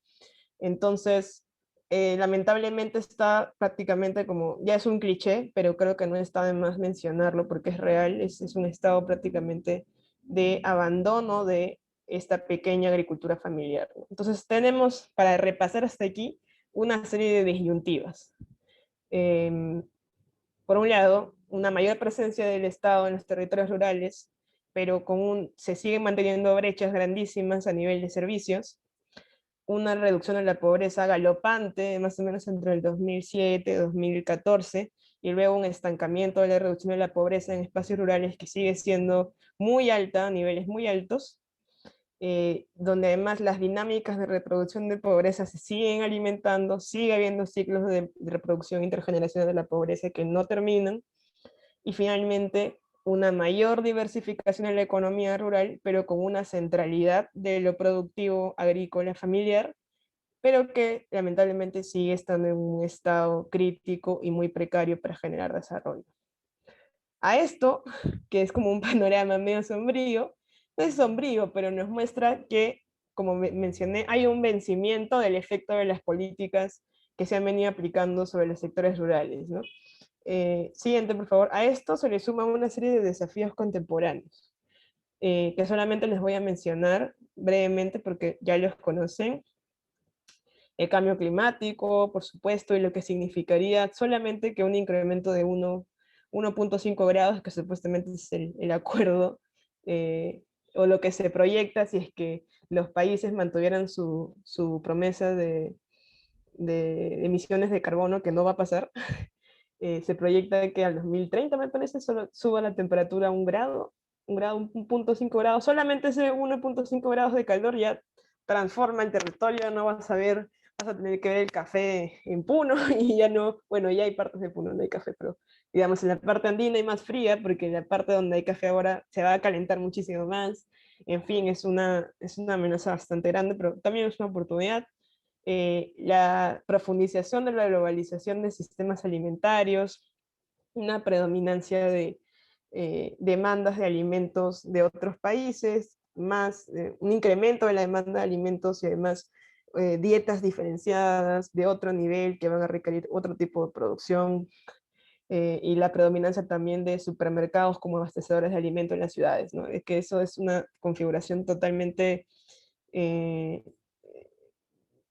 Entonces, lamentablemente está prácticamente como, ya es un cliché, pero creo que no está de más mencionarlo porque es real, es un estado prácticamente de abandono de esta pequeña agricultura familiar, ¿no? Entonces tenemos, para repasar hasta aquí, una serie de disyuntivas. Por un lado, una mayor presencia del Estado en los territorios rurales, pero se siguen manteniendo brechas grandísimas a nivel de servicios, una reducción de la pobreza galopante, más o menos entre el 2007 y 2014, y luego un estancamiento de la reducción de la pobreza en espacios rurales que sigue siendo muy alta, a niveles muy altos, donde además las dinámicas de reproducción de pobreza se siguen alimentando, sigue habiendo ciclos de reproducción intergeneracional de la pobreza que no terminan, y finalmente una mayor diversificación en la economía rural, pero con una centralidad de lo productivo agrícola familiar, pero que lamentablemente sigue estando en un estado crítico y muy precario para generar desarrollo. A esto, que es como un panorama medio sombrío, no es sombrío, pero nos muestra que, como mencioné, hay un vencimiento del efecto de las políticas que se han venido aplicando sobre los sectores rurales, ¿no? Siguiente, por favor. A esto se le suma una serie de desafíos contemporáneos, que solamente les voy a mencionar brevemente porque ya los conocen. El cambio climático, por supuesto, y lo que significaría solamente que un incremento de 1,5 grados, que supuestamente es el acuerdo, o lo que se proyecta si es que los países mantuvieran su promesa de emisiones de carbono, que no va a pasar. Se proyecta que al 2030, me parece, solo suba la temperatura 1 grado, 1,5 grados. Solamente ese 1,5 grados de calor ya transforma el territorio, no vas a ver, vas a tener que ver el café en Puno, y ya no, bueno, ya hay partes de Puno donde hay café, pero digamos en la parte andina hay más fría, porque en la parte donde hay café ahora se va a calentar muchísimo más. En fin, es una amenaza bastante grande, pero también es una oportunidad. La profundización de la globalización de sistemas alimentarios, una predominancia de demandas de alimentos de otros países, más un incremento de la demanda de alimentos, y además dietas diferenciadas de otro nivel que van a requerir otro tipo de producción, y la predominancia también de supermercados como abastecedores de alimentos en las ciudades, ¿no? Es que eso es una configuración totalmente, eh,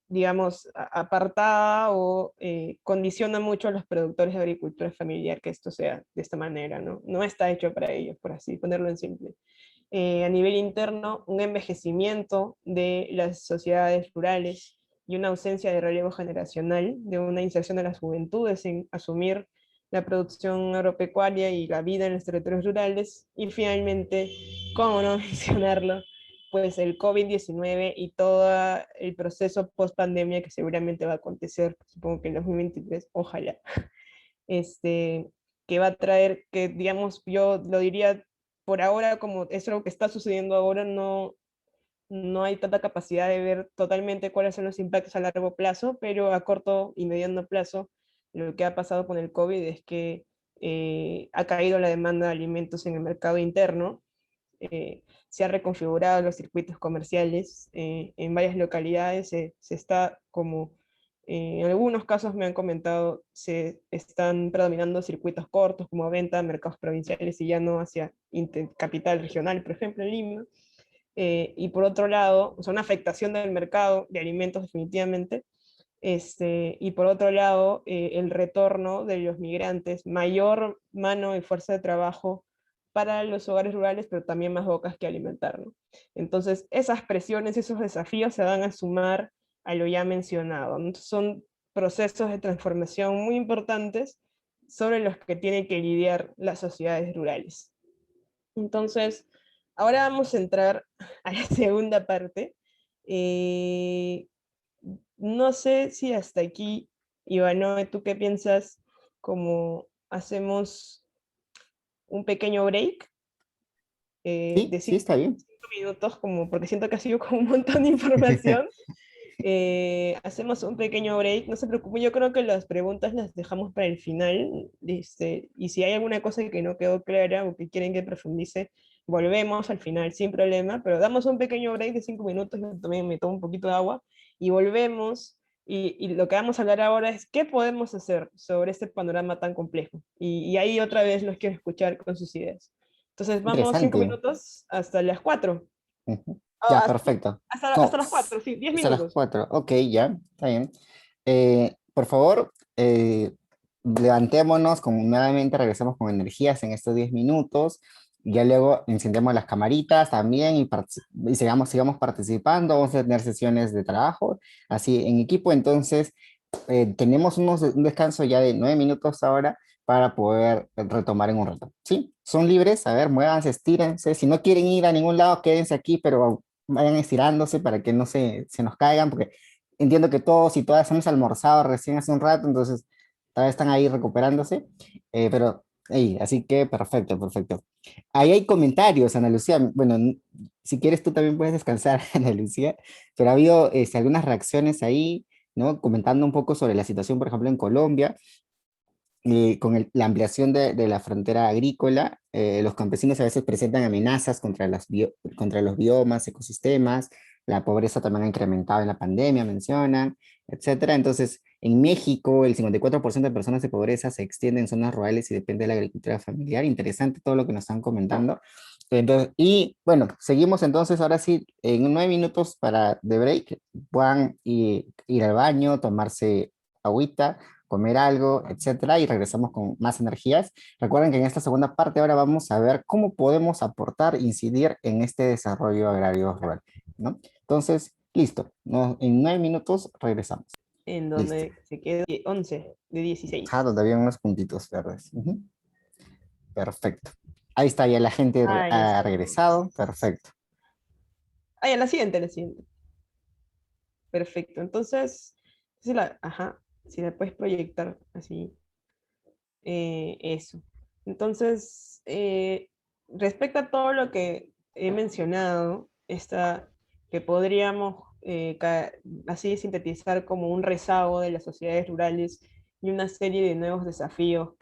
digamos, apartada o condiciona mucho a los productores de agricultura familiar que esto sea de esta manera, ¿no? No está hecho para ellos, por así ponerlo en simple. A nivel interno, un envejecimiento de las sociedades rurales y una ausencia de relevo generacional, de una inserción de las juventudes en asumir la producción agropecuaria y la vida en los territorios rurales, y finalmente, cómo no mencionarlo, pues el COVID-19 y todo el proceso post-pandemia que seguramente va a acontecer, supongo que en 2023, ojalá, este, que va a traer, que digamos, yo lo diría por ahora, como es algo que está sucediendo ahora, no hay tanta capacidad de ver totalmente cuáles son los impactos a largo plazo, pero a corto y mediano plazo, lo que ha pasado con el COVID es que ha caído la demanda de alimentos en el mercado interno, se han reconfigurado los circuitos comerciales, en varias localidades se está como, en algunos casos me han comentado, se están predominando circuitos cortos como venta a mercados provinciales y ya no hacia capital regional, por ejemplo en Lima. Y por otro lado, o sea, una afectación del mercado de alimentos definitivamente, y por otro lado, el retorno de los migrantes, mayor mano y fuerza de trabajo para los hogares rurales, pero también más bocas que alimentar, ¿no? Entonces, esas presiones, esos desafíos se van a sumar a lo ya mencionado, ¿no? Son procesos de transformación muy importantes sobre los que tienen que lidiar las sociedades rurales. Entonces, ahora vamos a entrar a la segunda parte. Eh, no sé si hasta aquí, Ivano, ¿tú qué piensas? Como hacemos un pequeño break Sí, de sí, está bien. 5 minutos, como, porque siento que ha sido como un montón de información. Hacemos un pequeño break, no se preocupe, yo creo que las preguntas las dejamos para el final, y si hay alguna cosa que no quedó clara o que quieren que profundice, volvemos al final sin problema, pero damos un pequeño break de 5 minutos, yo también me tomo un poquito de agua, y volvemos, y lo que vamos a hablar ahora es qué podemos hacer sobre este panorama tan complejo, y ahí otra vez los quiero escuchar con sus ideas. Entonces vamos cinco Interesante. minutos hasta las 4. Ujú. Ya, perfecto. Hasta No, las 4, sí, 10 hasta las minutos. 4. Ok, ya, está bien. Por favor, levantémonos, nuevamente regresamos con energías en estos 10 minutos. Ya luego encendemos las camaritas también y sigamos participando. Vamos a tener sesiones de trabajo, así en equipo. Entonces, tenemos un descanso ya de 9 minutos ahora para poder retomar en un rato. ¿Sí? Son libres, a ver, muévanse, estírense. Si no quieren ir a ningún lado, quédense aquí, pero vayan estirándose para que no se nos caigan, porque entiendo que todos y todas hemos almorzado recién hace un rato, entonces todavía están ahí recuperándose, pero así que perfecto, perfecto. Ahí hay comentarios, Ana Lucía. Bueno, si quieres tú también puedes descansar, Ana Lucía, pero ha habido algunas reacciones ahí, ¿no? Comentando un poco sobre la situación, por ejemplo, en Colombia, con la ampliación de la frontera agrícola. Los campesinos a veces presentan amenazas contra los biomas, ecosistemas. La pobreza también ha incrementado en la pandemia, mencionan, etcétera. Entonces, en México, el 54% de personas de pobreza se extiende en zonas rurales y depende de la agricultura familiar. Interesante todo lo que nos están comentando. Entonces, y bueno, seguimos entonces ahora sí en 9 minutos de break. Puedan ir al baño, tomarse agüita, comer algo, etcétera, y regresamos con más energías. Recuerden que en esta segunda parte ahora vamos a ver cómo podemos aportar, incidir en este desarrollo agrario rural, ¿no? Entonces, listo, en 9 minutos regresamos. En Listo. donde se queda 11 de 16. Donde había unos puntitos verdes. Ujú. Perfecto. Ahí está, ya la gente Ahí ha estamos. regresado. Perfecto. Ah, ya, la siguiente, la siguiente. Perfecto. Entonces, ajá, si la puedes proyectar así, eso. Entonces, respecto a todo lo que he mencionado, que podríamos así sintetizar como un rezago de las sociedades rurales y una serie de nuevos desafíos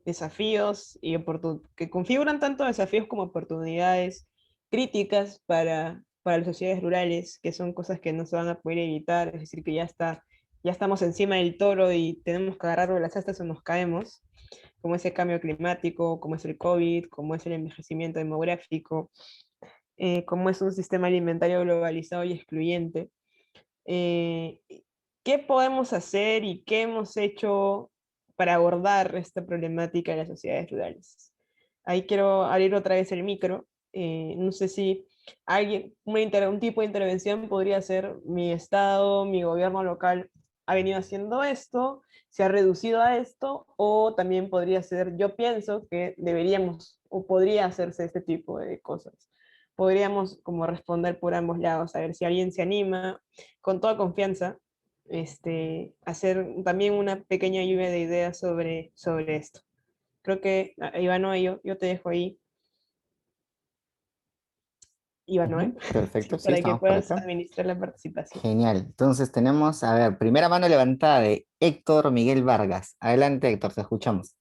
desafíos que configuran tanto desafíos como oportunidades críticas para las sociedades rurales, que son cosas que no se van a poder evitar, es decir, que ya estamos encima del toro y tenemos que agarrarlo de las astas o nos caemos, como ese cambio climático, como es el COVID, como es el envejecimiento demográfico, como es un sistema alimentario globalizado y excluyente. Eh, ¿Qué podemos hacer y qué hemos hecho para abordar esta problemática de las sociedades rurales? Ahí quiero abrir otra vez el micro. No sé si un tipo de intervención podría ser: mi estado, mi gobierno local ha venido haciendo esto, se ha reducido a esto, o también podría ser: yo pienso que deberíamos o podría hacerse este tipo de cosas. Podríamos como responder por ambos lados, a ver si alguien se anima con toda confianza, hacer también una pequeña lluvia de ideas sobre esto. Creo que, Ivano, yo te dejo ahí, Ivano, Perfecto, sí, para que estamos por puedas acá. administrar la participación. Genial. Entonces tenemos, a ver, primera mano levantada de Héctor Miguel Vargas. Adelante, Héctor, te escuchamos.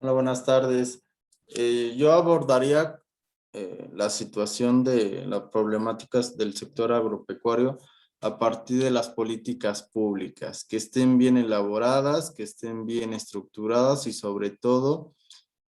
Hola, buenas tardes. Yo abordaría la situación de las problemáticas del sector agropecuario a partir de las políticas públicas, que estén bien elaboradas, que estén bien estructuradas y sobre todo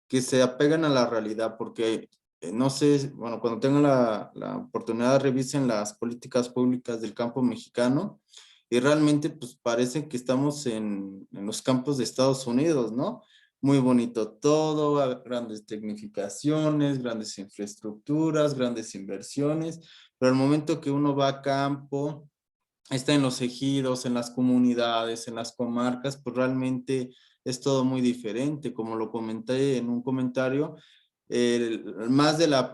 que se apeguen a la realidad, porque no sé, bueno, cuando tengan la oportunidad revisen las políticas públicas del campo mexicano y realmente pues parece que estamos en los campos de Estados Unidos, ¿no? Muy bonito todo, grandes tecnificaciones, grandes infraestructuras, grandes inversiones, pero al momento que uno va a campo, está en los ejidos, en las comunidades, en las comarcas, pues realmente es todo muy diferente. Como lo comenté en un comentario, más de la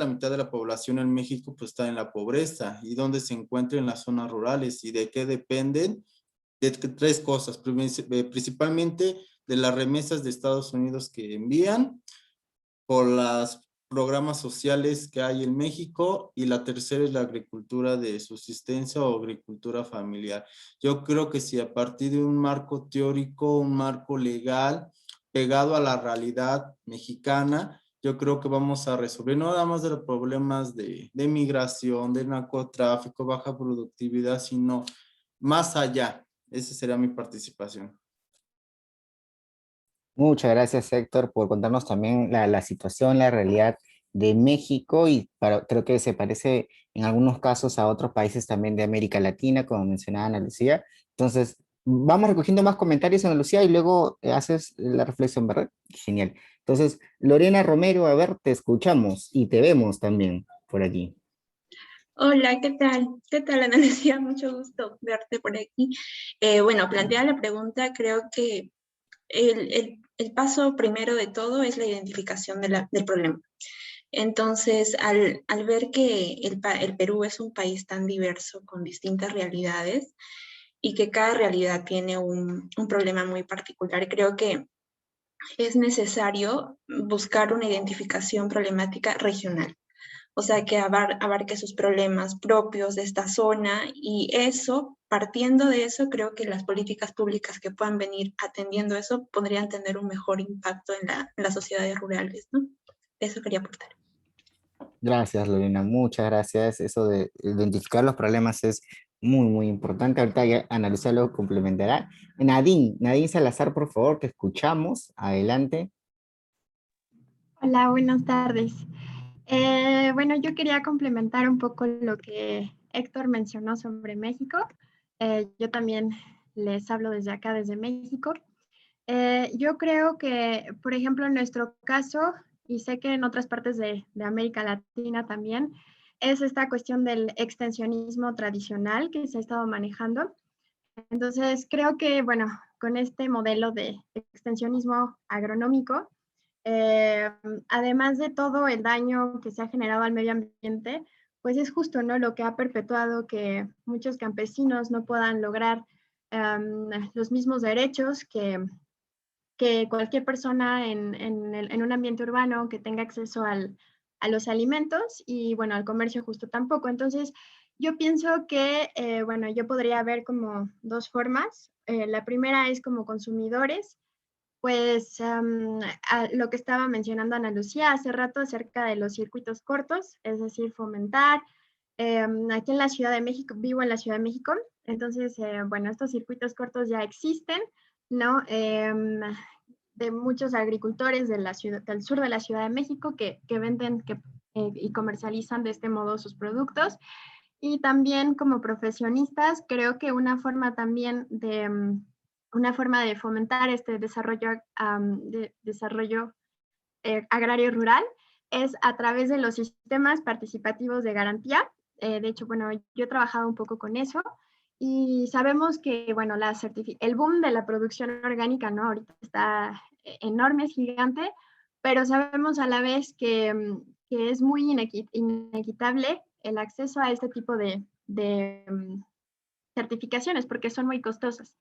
mitad de la población en México pues está en la pobreza. ¿Y dónde se encuentra? En las zonas rurales. ¿Y de qué dependen? De tres cosas, principalmente de las remesas de Estados Unidos que envían, por los programas sociales que hay en México, y la tercera es la agricultura de subsistencia o agricultura familiar. Yo creo que si a partir de un marco teórico, un marco legal pegado a la realidad mexicana, yo creo que vamos a resolver no nada más de los problemas de migración, de narcotráfico, baja productividad, sino más allá. Esa sería mi participación. Muchas gracias, Héctor, por contarnos también la situación, la realidad de México y creo que se parece en algunos casos a otros países también de América Latina, como mencionaba Ana Lucía. Entonces, vamos recogiendo más comentarios, Ana Lucía, y luego haces la reflexión, ¿verdad? Genial. Entonces, Lorena Romero, a ver, te escuchamos y te vemos también por aquí. Hola, ¿qué tal? ¿Qué tal, Ana Lucía? Mucho gusto verte por aquí. Bueno, planteada la pregunta, creo que el paso primero de todo es la identificación del problema. Entonces, al ver que el Perú es un país tan diverso, con distintas realidades, y que cada realidad tiene un problema muy particular, creo que es necesario buscar una identificación problemática regional. O sea, que abarque sus problemas propios de esta zona, y eso, partiendo de eso, creo que las políticas públicas que puedan venir atendiendo eso podrían tener un mejor impacto en las sociedades rurales, ¿no? Eso quería aportar. Gracias, Lorena, muchas gracias. Eso de identificar los problemas es muy, muy importante. Ahorita ya Ana Lucía lo complementará. Nadine Salazar, por favor, te escuchamos. Adelante. Hola, buenas tardes. Bueno, yo quería complementar un poco lo que Héctor mencionó sobre México. Yo también les hablo desde acá, desde México. Yo creo que, por ejemplo, en nuestro caso, y sé que en otras partes de América Latina también, es esta cuestión del extensionismo tradicional que se ha estado manejando. Entonces, creo que, bueno, con este modelo de extensionismo agronómico, además de todo el daño que se ha generado al medio ambiente, pues es justo, ¿no? Lo que ha perpetuado que muchos campesinos no puedan lograr los mismos derechos que cualquier persona en un ambiente urbano que tenga acceso a los alimentos y, bueno, al comercio justo tampoco. Entonces, yo pienso que, bueno, yo podría ver como dos formas. La primera es como consumidores, pues lo que estaba mencionando Ana Lucía hace rato acerca de los circuitos cortos, es decir, fomentar. Aquí en la Ciudad de México, vivo en la Ciudad de México, entonces, bueno, estos circuitos cortos ya existen, ¿no? De muchos agricultores de la ciudad, del sur de la Ciudad de México que venden y comercializan de este modo sus productos. Y también como profesionistas, creo que una forma también una forma de fomentar este desarrollo agrario rural es a través de los sistemas participativos de garantía. De hecho, bueno, yo he trabajado un poco con eso y sabemos que, bueno, el boom de la producción orgánica, ¿no? Ahorita está enorme, es gigante, pero sabemos a la vez que es muy inequitable el acceso a este tipo de certificaciones porque son muy costosas.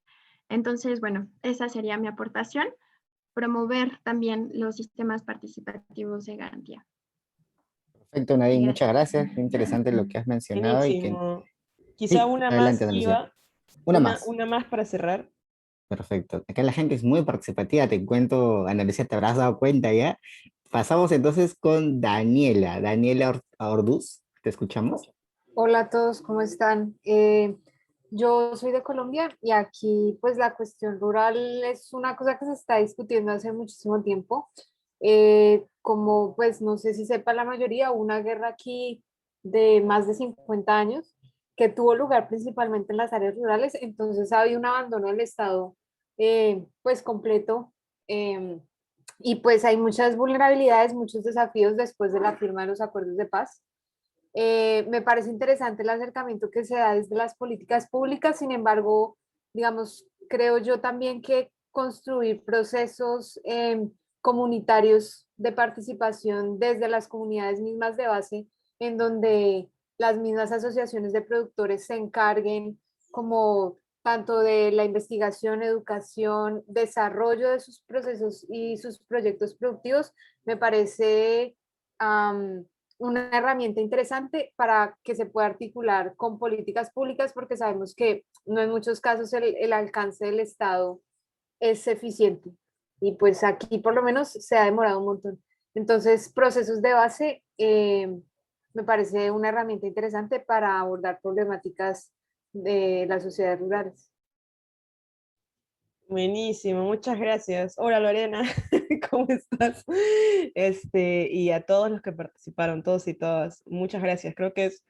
Entonces, bueno, esa sería mi aportación, promover también los sistemas participativos de garantía. Perfecto, Nadine, muchas Gracias. gracias. Qué interesante lo que has mencionado y que... Buenísimo. Quizá Sí, una adelante, más, Ana Lucía. Iva, Una más. una más para cerrar. Perfecto. Acá la gente es muy participativa, te cuento, Ana Lucía, te habrás dado cuenta ya. Pasamos entonces con Daniela. Orduz, ¿te escuchamos? Hola a todos, ¿cómo están? Yo soy de Colombia y aquí pues la cuestión rural es una cosa que se está discutiendo hace muchísimo tiempo. Como pues no sé si sepa la mayoría, hubo una guerra aquí de más de 50 años que tuvo lugar principalmente en las áreas rurales, entonces ha habido un abandono del Estado pues completo, y pues hay muchas vulnerabilidades, muchos desafíos después de la firma de los acuerdos de paz. Me parece interesante el acercamiento que se da desde las políticas públicas, sin embargo, digamos, creo yo también que construir procesos comunitarios de participación desde las comunidades mismas de base, en donde las mismas asociaciones de productores se encarguen como tanto de la investigación, educación, desarrollo de sus procesos y sus proyectos productivos, me parece una herramienta interesante para que se pueda articular con políticas públicas, porque sabemos que no en muchos casos el alcance del Estado es eficiente. Y pues aquí por lo menos se ha demorado un montón. Entonces, procesos de base me parece una herramienta interesante para abordar problemáticas de las sociedades rurales. Buenísimo, muchas gracias. Hola Lorena, ¿cómo estás? Y a todos los que participaron, todos y todas, muchas gracias. Creo que es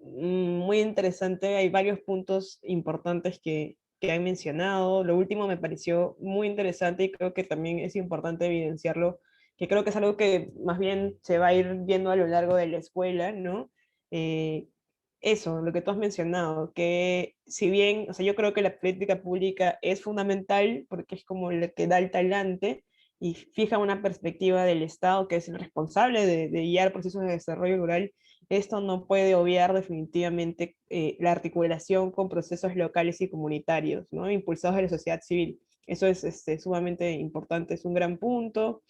muy interesante, hay varios puntos importantes que han mencionado. Lo último me pareció muy interesante y creo que también es importante evidenciarlo, que creo que es algo que más bien se va a ir viendo a lo largo de la escuela, ¿no? Eh, Eso, lo que tú has mencionado, que si bien, o sea, yo creo que la política pública es fundamental porque es como lo que da el talante y fija una perspectiva del Estado que es el responsable de guiar procesos de desarrollo rural. Esto no puede obviar definitivamente la articulación con procesos locales y comunitarios, ¿no? Impulsados de la sociedad civil. Eso es sumamente importante, es un gran punto.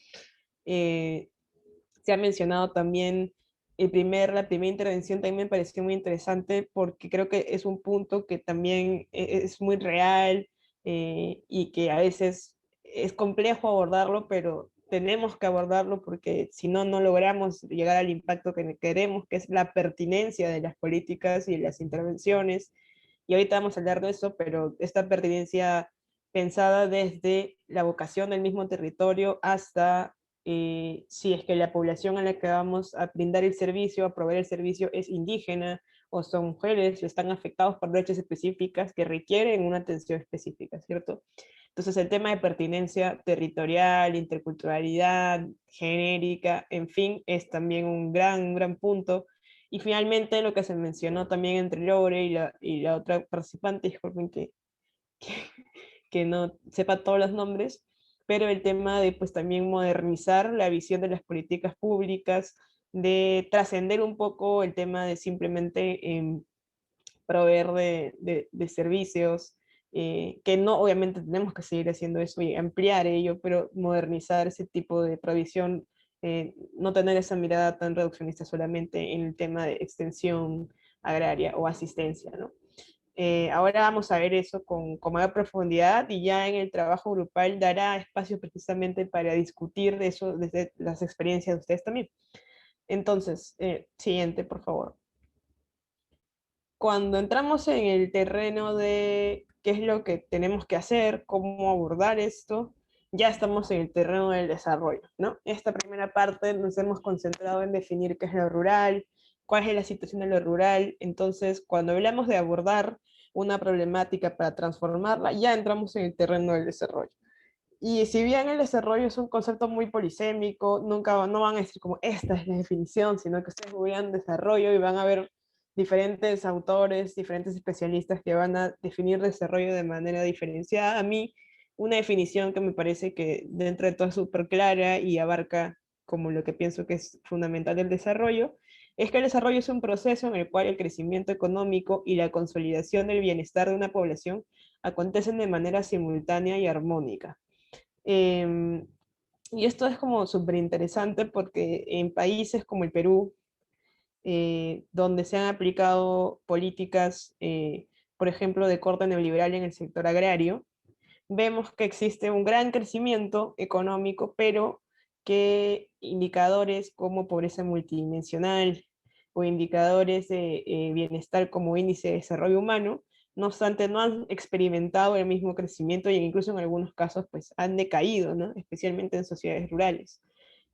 Eh, Se ha mencionado también la primera intervención también me pareció muy interesante porque creo que es un punto que también es muy real y que a veces es complejo abordarlo, pero tenemos que abordarlo porque si no, no logramos llegar al impacto que queremos, que es la pertinencia de las políticas y de las intervenciones. Y ahorita vamos a hablar de eso, pero esta pertinencia pensada desde la vocación del mismo territorio hasta si es que la población a la que vamos a brindar el servicio, a proveer el servicio es indígena o son mujeres o están afectados por brechas específicas que requieren una atención específica, ¿cierto? Entonces el tema de pertinencia territorial, interculturalidad, genérica, en fin, es también un gran punto. Y finalmente lo que se mencionó también entre Lore y la otra participante, disculpen que, que no sepa todos los nombres, pero el tema de pues también modernizar la visión de las políticas públicas, de trascender un poco el tema de simplemente proveer de servicios, que no, obviamente tenemos que seguir haciendo eso y ampliar ello, pero modernizar ese tipo de provisión, no tener esa mirada tan reduccionista solamente en el tema de extensión agraria o asistencia, ¿no? Ahora vamos a ver eso con mayor profundidad y ya en el trabajo grupal dará espacio precisamente para discutir de eso desde las experiencias de ustedes también. Entonces, siguiente, por favor. Cuando entramos en el terreno de qué es lo que tenemos que hacer, cómo abordar esto, ya estamos en el terreno del desarrollo, ¿no? Esta primera parte nos hemos concentrado en definir qué es lo rural, cuál es la situación de lo rural. Entonces, cuando hablamos de abordar una problemática para transformarla, ya entramos en el terreno del desarrollo. Y si bien el desarrollo es un concepto muy polisémico, nunca no van a decir como esta es la definición, sino que ustedes vean desarrollo y van a ver diferentes autores, diferentes especialistas que van a definir desarrollo de manera diferenciada. A mí, una definición que me parece que dentro de todo es súper clara y abarca como lo que pienso que es fundamental del desarrollo, es que el desarrollo es un proceso en el cual el crecimiento económico y la consolidación del bienestar de una población acontecen de manera simultánea y armónica. Eh, y esto es como súper interesante porque en países como el Perú, donde se han aplicado políticas, por ejemplo, de corte neoliberal en el sector agrario, vemos que existe un gran crecimiento económico, pero que indicadores como pobreza multidimensional o indicadores de bienestar como índice de desarrollo humano, no obstante, no han experimentado el mismo crecimiento y incluso en algunos casos pues han decaído, ¿no? Especialmente en sociedades rurales.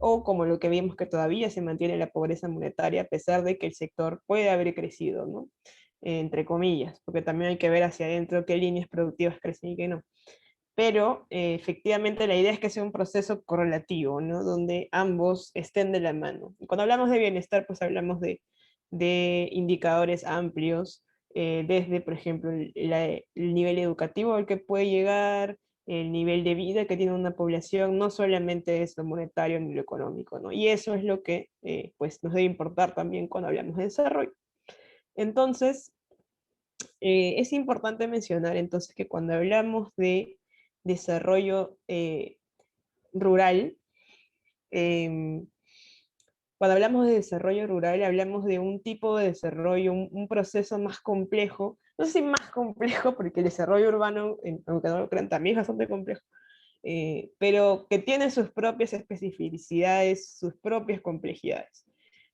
O como lo que vimos que todavía se mantiene la pobreza monetaria a pesar de que el sector puede haber crecido, ¿no? Entre comillas, porque también hay que ver hacia adentro qué líneas productivas crecen y qué no. Pero efectivamente la idea es que sea un proceso correlativo, ¿no? Donde ambos estén de la mano. Y cuando hablamos de bienestar, pues hablamos de indicadores amplios, desde, por ejemplo, el nivel educativo al que puede llegar, el nivel de vida que tiene una población, no solamente es lo monetario ni lo económico, ¿no? Y eso es lo que pues nos debe importar también cuando hablamos de desarrollo. Entonces, es importante mencionar entonces que cuando hablamos de desarrollo rural, em, cuando hablamos de desarrollo rural, hablamos de un tipo de desarrollo, un proceso más complejo, no sé si más complejo, porque el desarrollo urbano, aunque no lo crean, también es bastante complejo, pero que tiene sus propias especificidades, sus propias complejidades.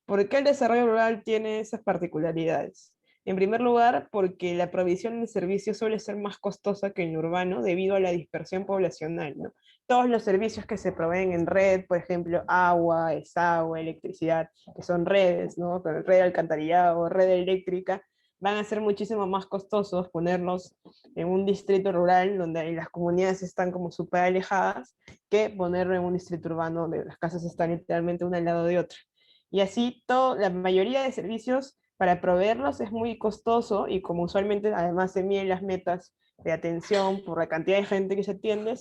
¿Por qué el desarrollo rural tiene esas particularidades? En primer lugar, porque la provisión de servicios suele ser más costosa que en el urbano debido a la dispersión poblacional, ¿no? Todos los servicios que se proveen en red, por ejemplo, agua, desagüe, electricidad, que son redes, ¿no? Red de alcantarillado, red eléctrica, van a ser muchísimo más costosos ponerlos en un distrito rural donde las comunidades están como súper alejadas que ponerlo en un distrito urbano donde las casas están literalmente una al lado de otra. Y así la mayoría de servicios para proveerlos es muy costoso y como usualmente además se miden las metas de atención por la cantidad de gente que se atiende,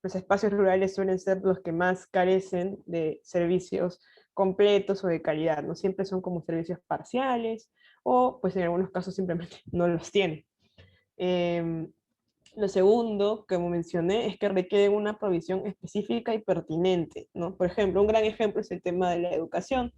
los espacios rurales suelen ser los que más carecen de servicios completos o de calidad, no siempre son como servicios parciales o pues en algunos casos simplemente no los tienen. Lo segundo, como mencioné, es que requiere una provisión específica y pertinente, ¿no? Por ejemplo, un gran ejemplo es el tema de la educación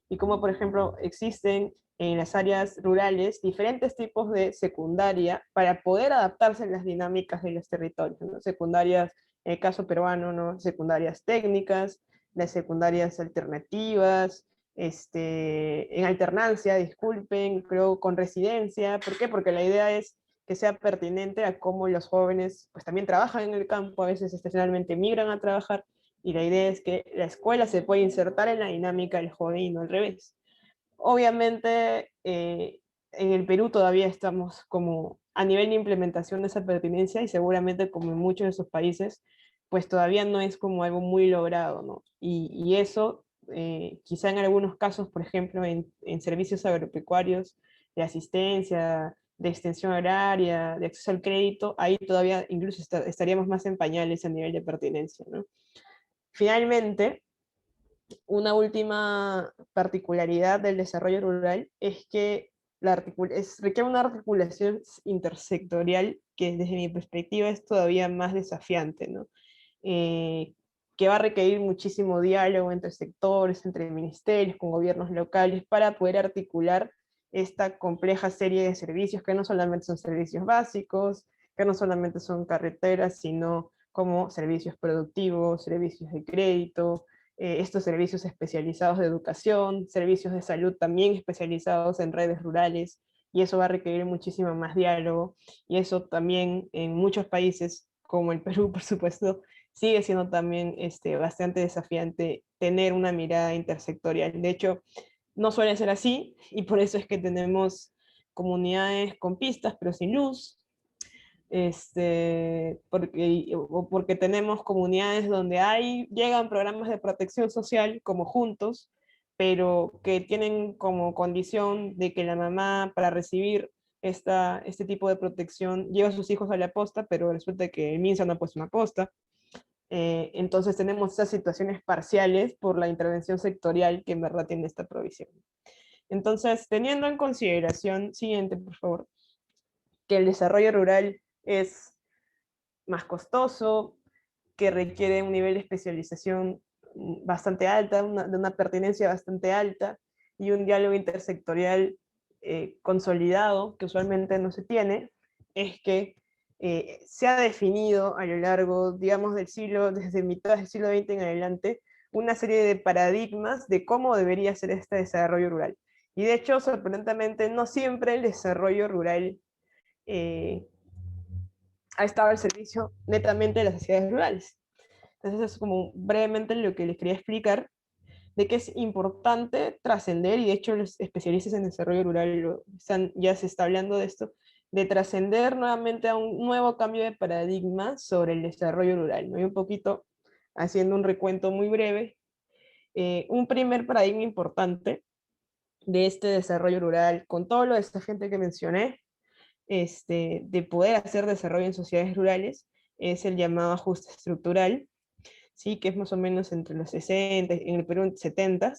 y cómo, por ejemplo, existen en las áreas rurales diferentes tipos de secundaria para poder adaptarse a las dinámicas de los territorios, ¿no? Secundarias, en el caso peruano, ¿no? Secundarias técnicas, las secundarias alternativas, en alternancia, disculpen, creo con residencia. ¿Por qué? Porque la idea es que sea pertinente a cómo los jóvenes pues también trabajan en el campo, a veces estacionalmente migran a trabajar, y la idea es que la escuela se pueda insertar en la dinámica del joven y no al revés. Obviamente, en el Perú todavía estamos como a nivel de implementación de esa pertinencia y seguramente como en muchos de esos países, pues todavía no es como algo muy logrado, ¿no? Y eso, quizá en algunos casos, por ejemplo, en servicios agropecuarios, de asistencia, de extensión horaria, de acceso al crédito, ahí todavía incluso estaríamos más en pañales a nivel de pertinencia, ¿no? Finalmente, una última particularidad del desarrollo rural es que requiere una articulación intersectorial que desde mi perspectiva es todavía más desafiante, ¿no? Que va a requerir muchísimo diálogo entre sectores, entre ministerios, con gobiernos locales, para poder articular esta compleja serie de servicios que no solamente son servicios básicos, que no solamente son carreteras, sino como servicios productivos, servicios de crédito, estos servicios especializados de educación, servicios de salud también especializados en redes rurales, y eso va a requerir muchísimo más diálogo, y eso también en muchos países, como el Perú, por supuesto, sigue siendo también bastante desafiante tener una mirada intersectorial. De hecho, no suele ser así, y por eso es que tenemos comunidades con pistas, pero sin luz, porque tenemos comunidades donde llegan programas de protección social como Juntos, pero que tienen como condición de que la mamá, para recibir este tipo de protección, lleva a sus hijos a la posta, pero resulta que el MINSA no ha puesto una posta. Entonces tenemos esas situaciones parciales por la intervención sectorial que en verdad tiene esta provisión. Entonces, teniendo en consideración, siguiente por favor, que el desarrollo rural es más costoso, que requiere un nivel de especialización bastante alta, de una pertinencia bastante alta, y un diálogo intersectorial consolidado, que usualmente no se tiene, es que se ha definido a lo largo, digamos, desde mitad del siglo XX en adelante, una serie de paradigmas de cómo debería ser este desarrollo rural. Y de hecho, sorprendentemente, no siempre el desarrollo rural ha estado al servicio netamente de las sociedades rurales. Entonces, eso es como brevemente lo que les quería explicar, de que es importante trascender, y de hecho los especialistas en desarrollo rural ya se está hablando de esto, de trascender nuevamente a un nuevo cambio de paradigma sobre el desarrollo rural, ¿no? Y un poquito, haciendo un recuento muy breve, un primer paradigma importante de este desarrollo rural, con todo lo de esta gente que mencioné, de poder hacer desarrollo en sociedades rurales, es el llamado ajuste estructural, ¿sí? Que es más o menos entre los 60, en el Perú 70,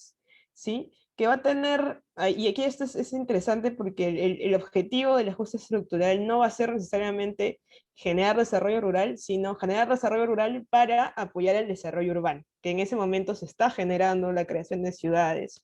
¿sí? Que va a tener, y aquí esto es interesante porque el objetivo del ajuste estructural no va a ser necesariamente generar desarrollo rural, sino generar desarrollo rural para apoyar el desarrollo urbano, que en ese momento se está generando la creación de ciudades,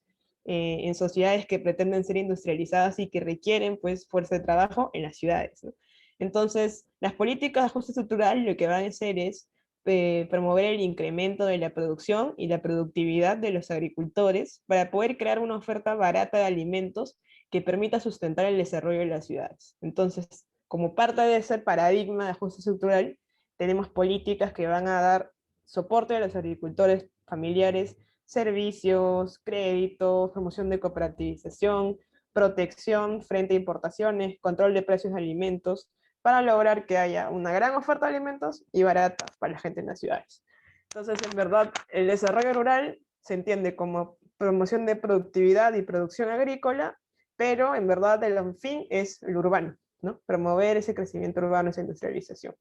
en sociedades que pretenden ser industrializadas y que requieren pues fuerza de trabajo en las ciudades, ¿no? Entonces, las políticas de ajuste estructural lo que van a hacer es promover el incremento de la producción y la productividad de los agricultores para poder crear una oferta barata de alimentos que permita sustentar el desarrollo de las ciudades. Entonces, como parte de ese paradigma de ajuste estructural, tenemos políticas que van a dar soporte a los agricultores familiares, servicios, créditos, promoción de cooperativización, protección frente a importaciones, control de precios de alimentos, para lograr que haya una gran oferta de alimentos y barata para la gente en las ciudades. Entonces, en verdad, el desarrollo rural se entiende como promoción de productividad y producción agrícola, pero en verdad el fin es lo urbano, ¿no? Promover ese crecimiento urbano, esa industrialización.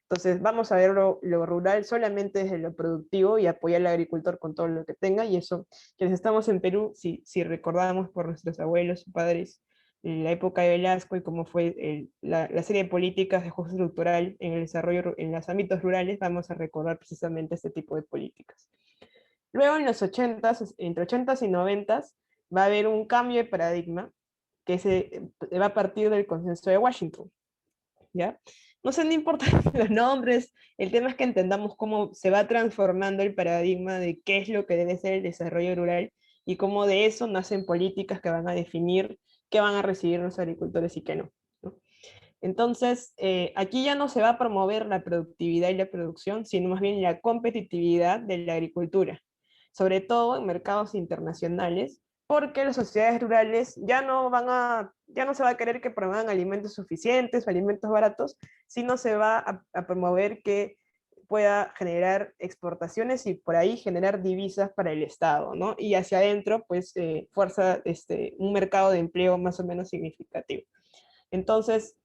Entonces, vamos a ver lo rural solamente desde lo productivo y apoyar al agricultor con todo lo que tenga, y eso, quienes estamos en Perú, si recordamos por nuestros abuelos y padres, la época de Velasco y cómo fue la serie de políticas de ajuste estructural en el desarrollo en los ámbitos rurales, vamos a recordar precisamente este tipo de políticas. Luego en los 80s, entre 80s y 90s, va a haber un cambio de paradigma que va a partir del consenso de Washington, ¿ya? No sé, no importa los nombres, el tema es que entendamos cómo se va transformando el paradigma de qué es lo que debe ser el desarrollo rural y cómo de eso nacen políticas que van a definir qué van a recibir los agricultores y qué no, ¿no? Entonces, aquí ya no se va a promover la productividad y la producción, sino más bien la competitividad de la agricultura, sobre todo en mercados internacionales, porque las sociedades rurales ya no se va a querer que promuevan alimentos suficientes o alimentos baratos, sino se va a promover que pueda generar exportaciones y por ahí generar divisas para el Estado, ¿no? Y hacia adentro, pues, fuerza un mercado de empleo más o menos significativo. Entonces,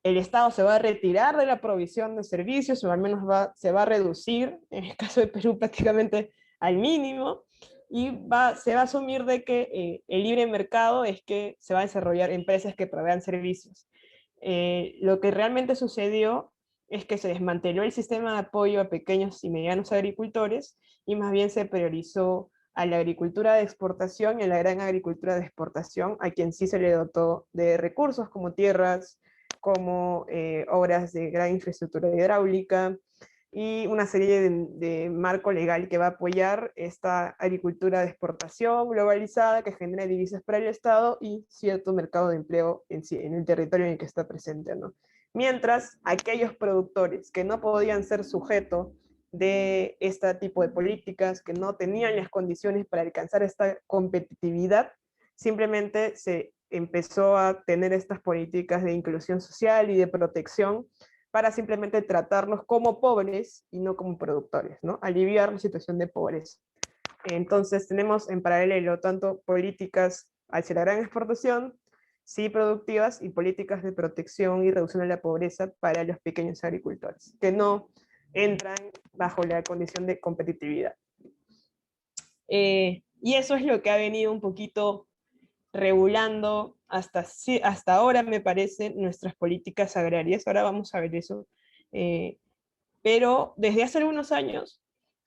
el Estado se va a retirar de la provisión de servicios, o al menos se va a reducir, en el caso de Perú prácticamente al mínimo, y se va a asumir de que el libre mercado es que se va a desarrollar empresas que provean servicios. Lo que realmente sucedió es que se desmanteló el sistema de apoyo a pequeños y medianos agricultores y más bien se priorizó a la agricultura de exportación y a la gran agricultura de exportación, a quien sí se le dotó de recursos como tierras, como obras de gran infraestructura hidráulica, y una serie de marco legal que va a apoyar esta agricultura de exportación globalizada que genera divisas para el Estado y cierto mercado de empleo en el territorio en el que está presente, ¿no? Mientras aquellos productores que no podían ser sujeto de este tipo de políticas, que no tenían las condiciones para alcanzar esta competitividad, simplemente se empezó a tener estas políticas de inclusión social y de protección para simplemente tratarlos como pobres y no como productores, ¿no? Aliviar la situación de pobreza. Entonces tenemos en paralelo tanto políticas hacia la gran exportación, sí productivas, y políticas de protección y reducción de la pobreza para los pequeños agricultores, que no entran bajo la condición de competitividad. Y eso es lo que ha venido un poquito regulando hasta ahora, me parece, nuestras políticas agrarias. Ahora vamos a ver eso. Pero desde hace algunos años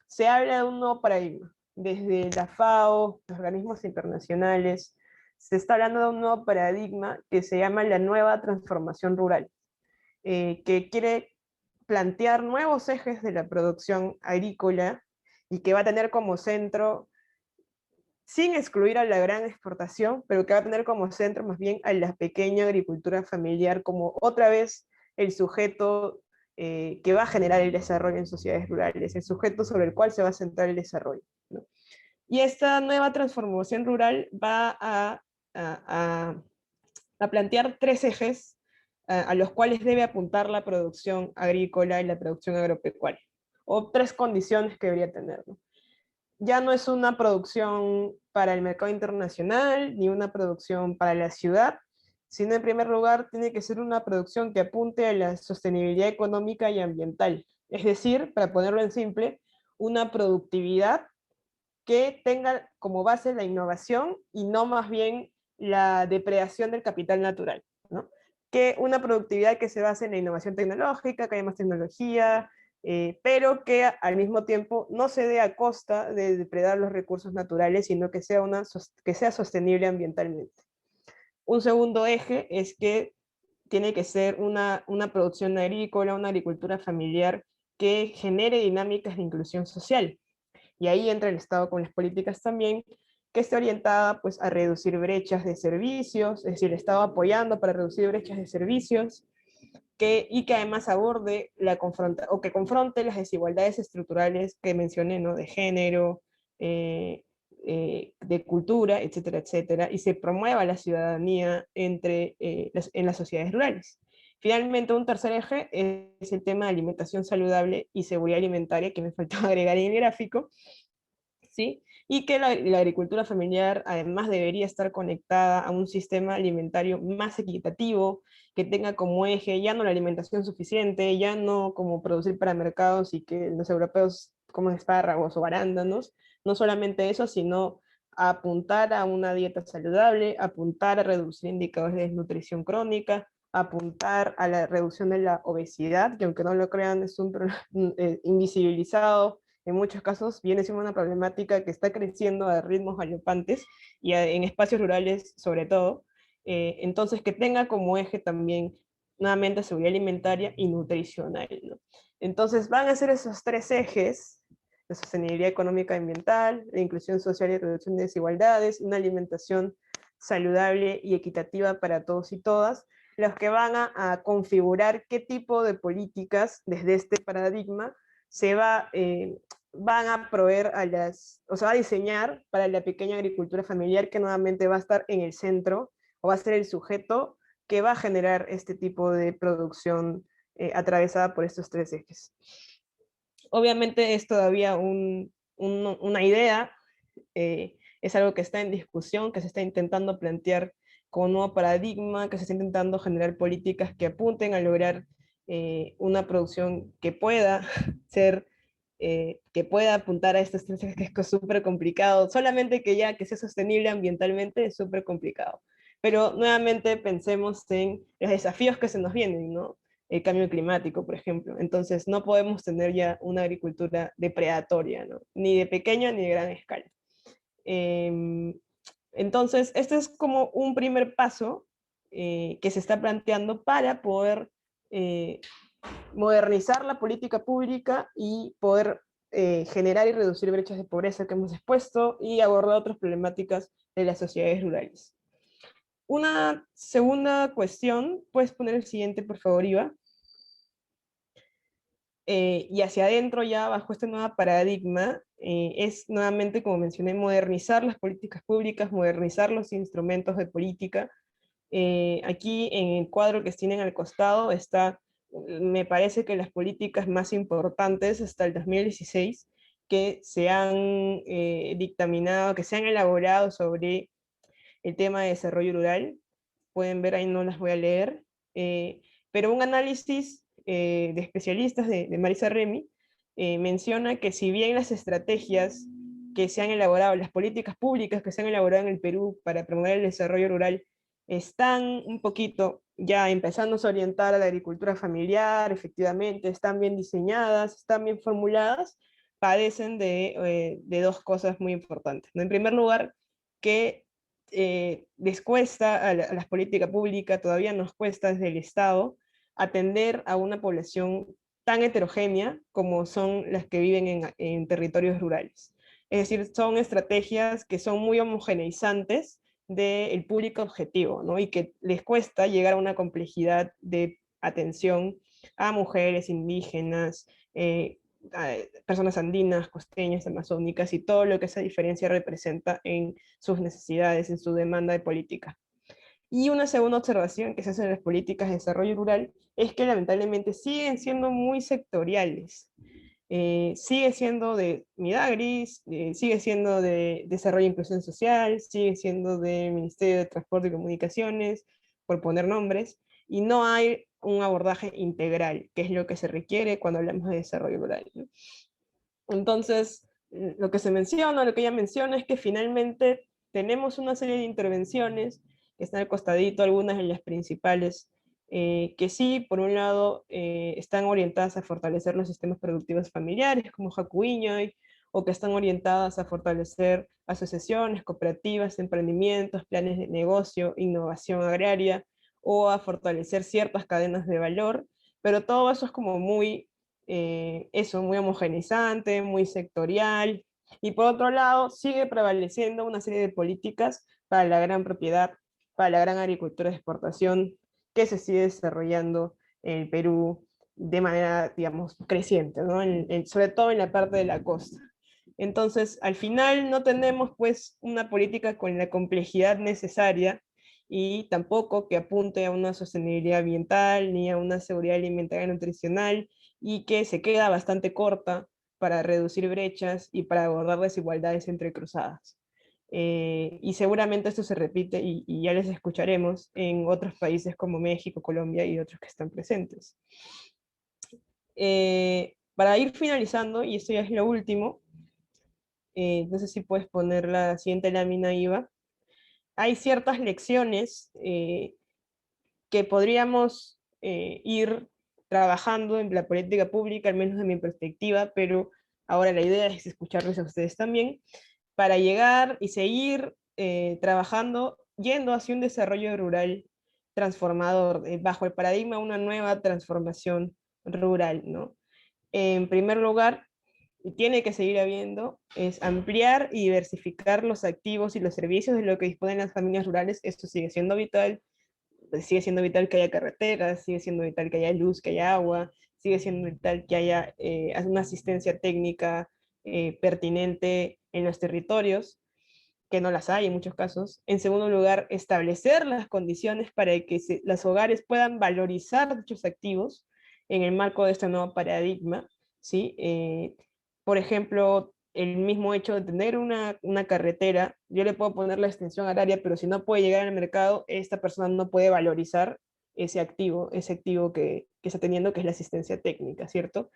se habla de un nuevo paradigma. Desde la FAO, los organismos internacionales, se está hablando de un nuevo paradigma que se llama la nueva transformación rural, que quiere plantear nuevos ejes de la producción agrícola y que va a tener como centro, sin excluir a la gran exportación, pero que va a tener como centro más bien a la pequeña agricultura familiar como otra vez el sujeto que va a generar el desarrollo en sociedades rurales, el sujeto sobre el cual se va a centrar el desarrollo, ¿no? Y esta nueva transformación rural va a plantear tres ejes a los cuales debe apuntar la producción agrícola y la producción agropecuaria, o tres condiciones que debería tener, ¿no? Ya no es una producción para el mercado internacional, ni una producción para la ciudad, sino en primer lugar tiene que ser una producción que apunte a la sostenibilidad económica y ambiental. Es decir, para ponerlo en simple, una productividad que tenga como base la innovación y no más bien la depredación del capital natural, ¿no? Que una productividad que se base en la innovación tecnológica, que haya más tecnología, pero que al mismo tiempo no se dé a costa de depredar los recursos naturales, sino que sea sostenible ambientalmente. Un segundo eje es que tiene que ser una producción agrícola, una agricultura familiar que genere dinámicas de inclusión social. Y ahí entra el Estado con las políticas también, que esté orientada pues, a reducir brechas de servicios, es decir, el Estado apoyando para reducir brechas de servicios, y que además aborde o que confronte las desigualdades estructurales que mencioné, ¿no? De género, de cultura, etcétera, etcétera, y se promueva la ciudadanía en las sociedades rurales. Finalmente, un tercer eje es el tema de alimentación saludable y seguridad alimentaria, que me faltaba agregar en el gráfico, ¿sí? Y que la agricultura familiar además debería estar conectada a un sistema alimentario más equitativo, que tenga como eje ya no la alimentación suficiente, ya no como producir para mercados y que los europeos coman espárragos o arándanos, no solamente eso, sino apuntar a una dieta saludable, apuntar a reducir indicadores de desnutrición crónica, apuntar a la reducción de la obesidad, que aunque no lo crean es un problema invisibilizado, en muchos casos viene siendo una problemática que está creciendo a ritmos galopantes y en espacios rurales sobre todo. Entonces, que tenga como eje también nuevamente seguridad alimentaria y nutricional, ¿no? Entonces, van a ser esos tres ejes: la sostenibilidad económica y ambiental, la inclusión social y reducción de desigualdades, una alimentación saludable y equitativa para todos y todas, los que van a configurar qué tipo de políticas desde este paradigma van a proveer o se va a diseñar para la pequeña agricultura familiar, que nuevamente va a estar en el centro o va a ser el sujeto que va a generar este tipo de producción atravesada por estos tres ejes. Obviamente es todavía una idea, es algo que está en discusión, que se está intentando plantear como un nuevo paradigma, que se está intentando generar políticas que apunten a lograr una producción que pueda ser, que pueda apuntar a estos tres ejes, que es súper complicado. Solamente que sea sostenible ambientalmente es súper complicado. Pero nuevamente pensemos en los desafíos que se nos vienen, ¿no? El cambio climático, por ejemplo. Entonces no podemos tener ya una agricultura depredatoria, ¿no? Ni de pequeña ni de gran escala. Entonces, este es como un primer paso que se está planteando para poder modernizar la política pública y poder generar y reducir brechas de pobreza que hemos expuesto y abordar otras problemáticas de las sociedades rurales. Una segunda cuestión, puedes poner el siguiente, por favor, Iva. Y hacia adentro ya bajo este nuevo paradigma, es nuevamente, como mencioné, modernizar las políticas públicas, modernizar los instrumentos de política. Aquí en el cuadro que tienen al costado está, me parece que las políticas más importantes hasta el 2016 que se han dictaminado, que se han elaborado sobre el tema de desarrollo rural. Pueden ver, ahí no las voy a leer, pero un análisis de especialistas de Marisa Remy menciona que si bien las estrategias que se han elaborado, las políticas públicas que se han elaborado en el Perú para promover el desarrollo rural, están un poquito ya empezando a orientar a la agricultura familiar, efectivamente, están bien diseñadas, están bien formuladas, padecen de dos cosas muy importantes, ¿no? En primer lugar, que les cuesta a las políticas públicas, todavía nos cuesta desde el Estado, atender a una población tan heterogénea como son las que viven en territorios rurales. Es decir, son estrategias que son muy homogeneizantes del público objetivo, ¿no? Y que les cuesta llegar a una complejidad de atención a mujeres indígenas, personas andinas, costeñas, amazónicas y todo lo que esa diferencia representa en sus necesidades, en su demanda de política. Y una segunda observación que se hace en las políticas de desarrollo rural es que lamentablemente siguen siendo muy sectoriales. Sigue siendo de Midagris, sigue siendo de Desarrollo e Inclusión Social, sigue siendo del Ministerio de Transporte y Comunicaciones, por poner nombres, y no hay un abordaje integral, que es lo que se requiere cuando hablamos de desarrollo rural, ¿no? Entonces, lo que se menciona, lo que ella menciona es que finalmente tenemos una serie de intervenciones que están al costadito, algunas de las principales, que sí, por un lado, están orientadas a fortalecer los sistemas productivos familiares, como Jacuiñoy, o que están orientadas a fortalecer asociaciones, cooperativas, emprendimientos, planes de negocio, innovación agraria, o a fortalecer ciertas cadenas de valor, pero todo eso es como muy eso, muy homogeneizante, muy sectorial, y por otro lado sigue prevaleciendo una serie de políticas para la gran propiedad, para la gran agricultura de exportación que se sigue desarrollando en el Perú de manera, digamos, creciente, ¿no? Sobre todo en la parte de la costa. Entonces, al final no tenemos pues una política con la complejidad necesaria y tampoco que apunte a una sostenibilidad ambiental ni a una seguridad alimentaria y nutricional, y que se queda bastante corta para reducir brechas y para abordar desigualdades entre cruzadas. Y seguramente esto se repite y ya les escucharemos en otros países como México, Colombia y otros que están presentes. Para ir finalizando, y esto ya es lo último, no sé si puedes poner la siguiente lámina, Iva. Hay ciertas lecciones que podríamos ir trabajando en la política pública, al menos de mi perspectiva, pero ahora la idea es escucharles a ustedes también, para llegar y seguir trabajando, yendo hacia un desarrollo rural transformador, bajo el paradigma de una nueva transformación rural, ¿no? En primer lugar, y tiene que seguir habiendo, es ampliar y diversificar los activos y los servicios de lo que disponen las familias rurales. Esto sigue siendo vital. Sigue siendo vital que haya carreteras, sigue siendo vital que haya luz, que haya agua, sigue siendo vital que haya una asistencia técnica pertinente en los territorios, que no las hay en muchos casos. En segundo lugar, establecer las condiciones para que los hogares puedan valorizar dichos activos en el marco de este nuevo paradigma, ¿sí? Por ejemplo, el mismo hecho de tener una carretera, yo le puedo poner la extensión agraria, pero si no puede llegar al mercado, esta persona no puede valorizar ese activo que está teniendo, que es la asistencia técnica, ¿cierto?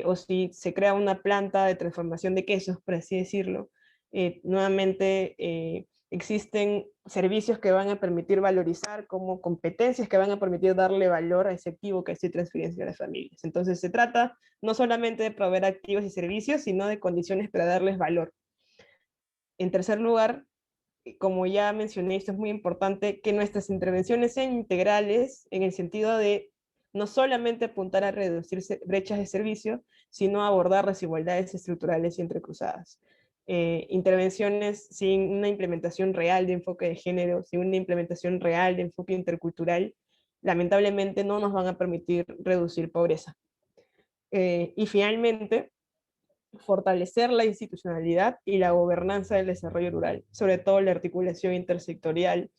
O si se crea una planta de transformación de quesos, por así decirlo, nuevamente existen servicios que van a permitir valorizar, como competencias que van a permitir darle valor a ese activo que estoy transfiriendo a las familias. Entonces se trata no solamente de proveer activos y servicios, sino de condiciones para darles valor. En tercer lugar, como ya mencioné, esto es muy importante, que nuestras intervenciones sean integrales en el sentido de no solamente apuntar a reducir brechas de servicio, sino abordar desigualdades estructurales y entrecruzadas. Intervenciones sin una implementación real de enfoque de género, sin una implementación real de enfoque intercultural, lamentablemente no nos van a permitir reducir pobreza. Y finalmente, fortalecer la institucionalidad y la gobernanza del desarrollo rural, sobre todo la articulación intersectorial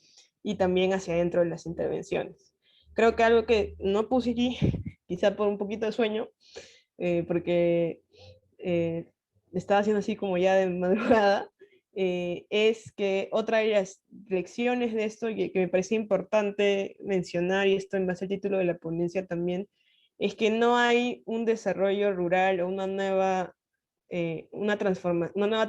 y también hacia adentro de las intervenciones. Creo que algo que no puse aquí, quizá por un poquito de sueño, porque estaba haciendo así como ya de madrugada, es que otra de las lecciones de esto, que me parece importante mencionar, y esto en base al título de la ponencia también, es que no hay un desarrollo rural o una nueva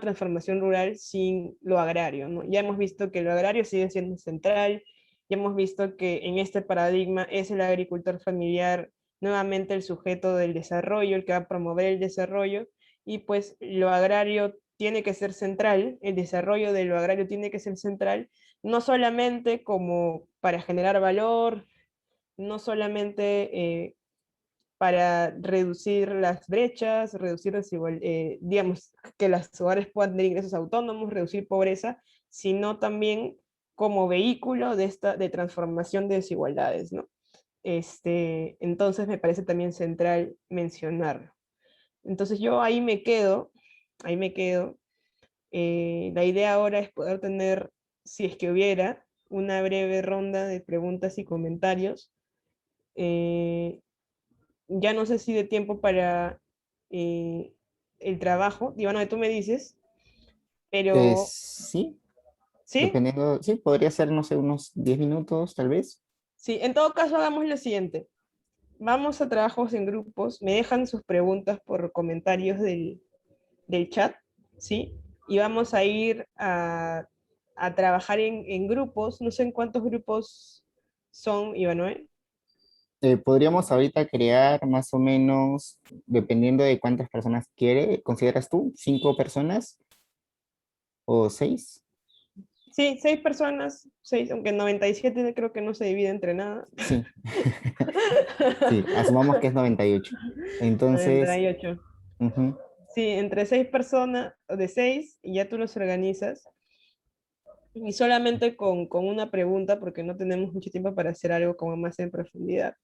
transformación rural sin lo agrario, ¿no? Ya hemos visto que lo agrario sigue siendo central, ya hemos visto que en este paradigma es el agricultor familiar nuevamente el sujeto del desarrollo, el que va a promover el desarrollo, y pues lo agrario tiene que ser central, el desarrollo de lo agrario tiene que ser central, no solamente como para generar valor, no solamente para reducir las brechas, reducir digamos, que los hogares puedan tener ingresos autónomos, reducir pobreza, sino también como vehículo de transformación de desigualdades, ¿no? Entonces me parece también central mencionarlo. Entonces yo ahí me quedo, ahí me quedo. La idea ahora es poder tener, si es que hubiera, una breve ronda de preguntas y comentarios. Ya no sé si de tiempo para eh, el trabajo, Ivana, tú me dices, pero Sí, sí, dependiendo, sí, podría ser, no sé, unos 10 minutos tal vez. sí, en todo caso hagamos lo siguiente, vamos a trabajos en grupos, me dejan sus preguntas por comentarios del chat, ¿sí? Y vamos a ir a trabajar en grupos, no sé en cuántos grupos son, Ivanoel. Podríamos ahorita crear más o menos, dependiendo de cuántas personas ¿consideras tú? ¿5 personas o 6? Sí, 6 personas, 6, aunque 97 creo que no se divide entre nada. Sí, sí, asumamos que es 98. Entonces, 98. ujú, Sí, entre 6 personas, de 6, y ya tú los organizas. Y solamente con una pregunta, porque no tenemos mucho tiempo para hacer algo como más en profundidad.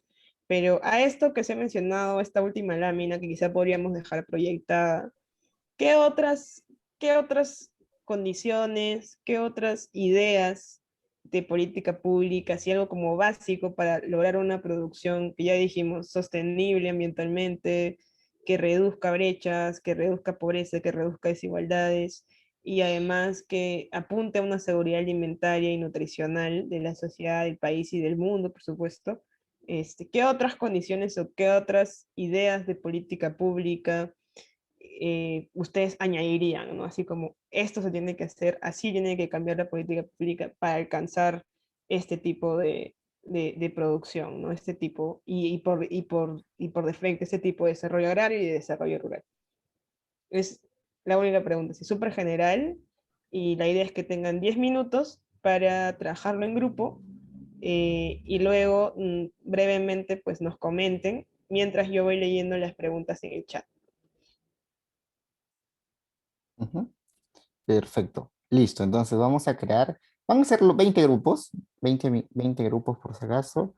Pero a esto que se ha mencionado, esta última lámina que quizá podríamos dejar proyectada, ¿qué otras condiciones, qué otras ideas de política pública, así algo como básico para lograr una producción que ya dijimos sostenible ambientalmente, que reduzca brechas, que reduzca pobreza, que reduzca desigualdades y además que apunte a una seguridad alimentaria y nutricional de la sociedad, del país y del mundo, por supuesto? ¿Qué otras condiciones o qué otras ideas de política pública ustedes añadirían, ¿no? Así como esto se tiene que hacer, así tiene que cambiar la política pública para alcanzar este tipo de producción, ¿no? Este tipo, y por defecto, este tipo de desarrollo agrario y de desarrollo rural. Es la única pregunta, es súper general, y la idea es que tengan 10 minutos para trabajarlo en grupo, y luego brevemente pues nos comenten mientras yo voy leyendo las preguntas en el chat. ujú. Perfecto. Listo. Entonces vamos a hacer los 20 grupos, 20 grupos por si acaso.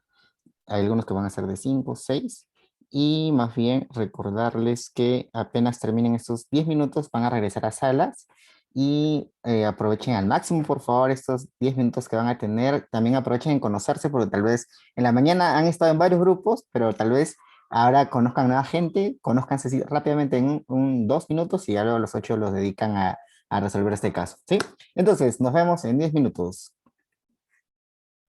Hay algunos que van a ser de 5, 6. Y más bien recordarles que apenas terminen estos 10 minutos van a regresar a salas y aprovechen al máximo, por favor, estos 10 minutos que van a tener. También aprovechen en conocerse porque tal vez en la mañana han estado en varios grupos, pero tal vez ahora conozcan nueva gente, conozcanse así rápidamente en 2 minutos y ya luego los 8 los dedican a resolver este caso, ¿sí? Entonces, nos vemos en 10 minutos.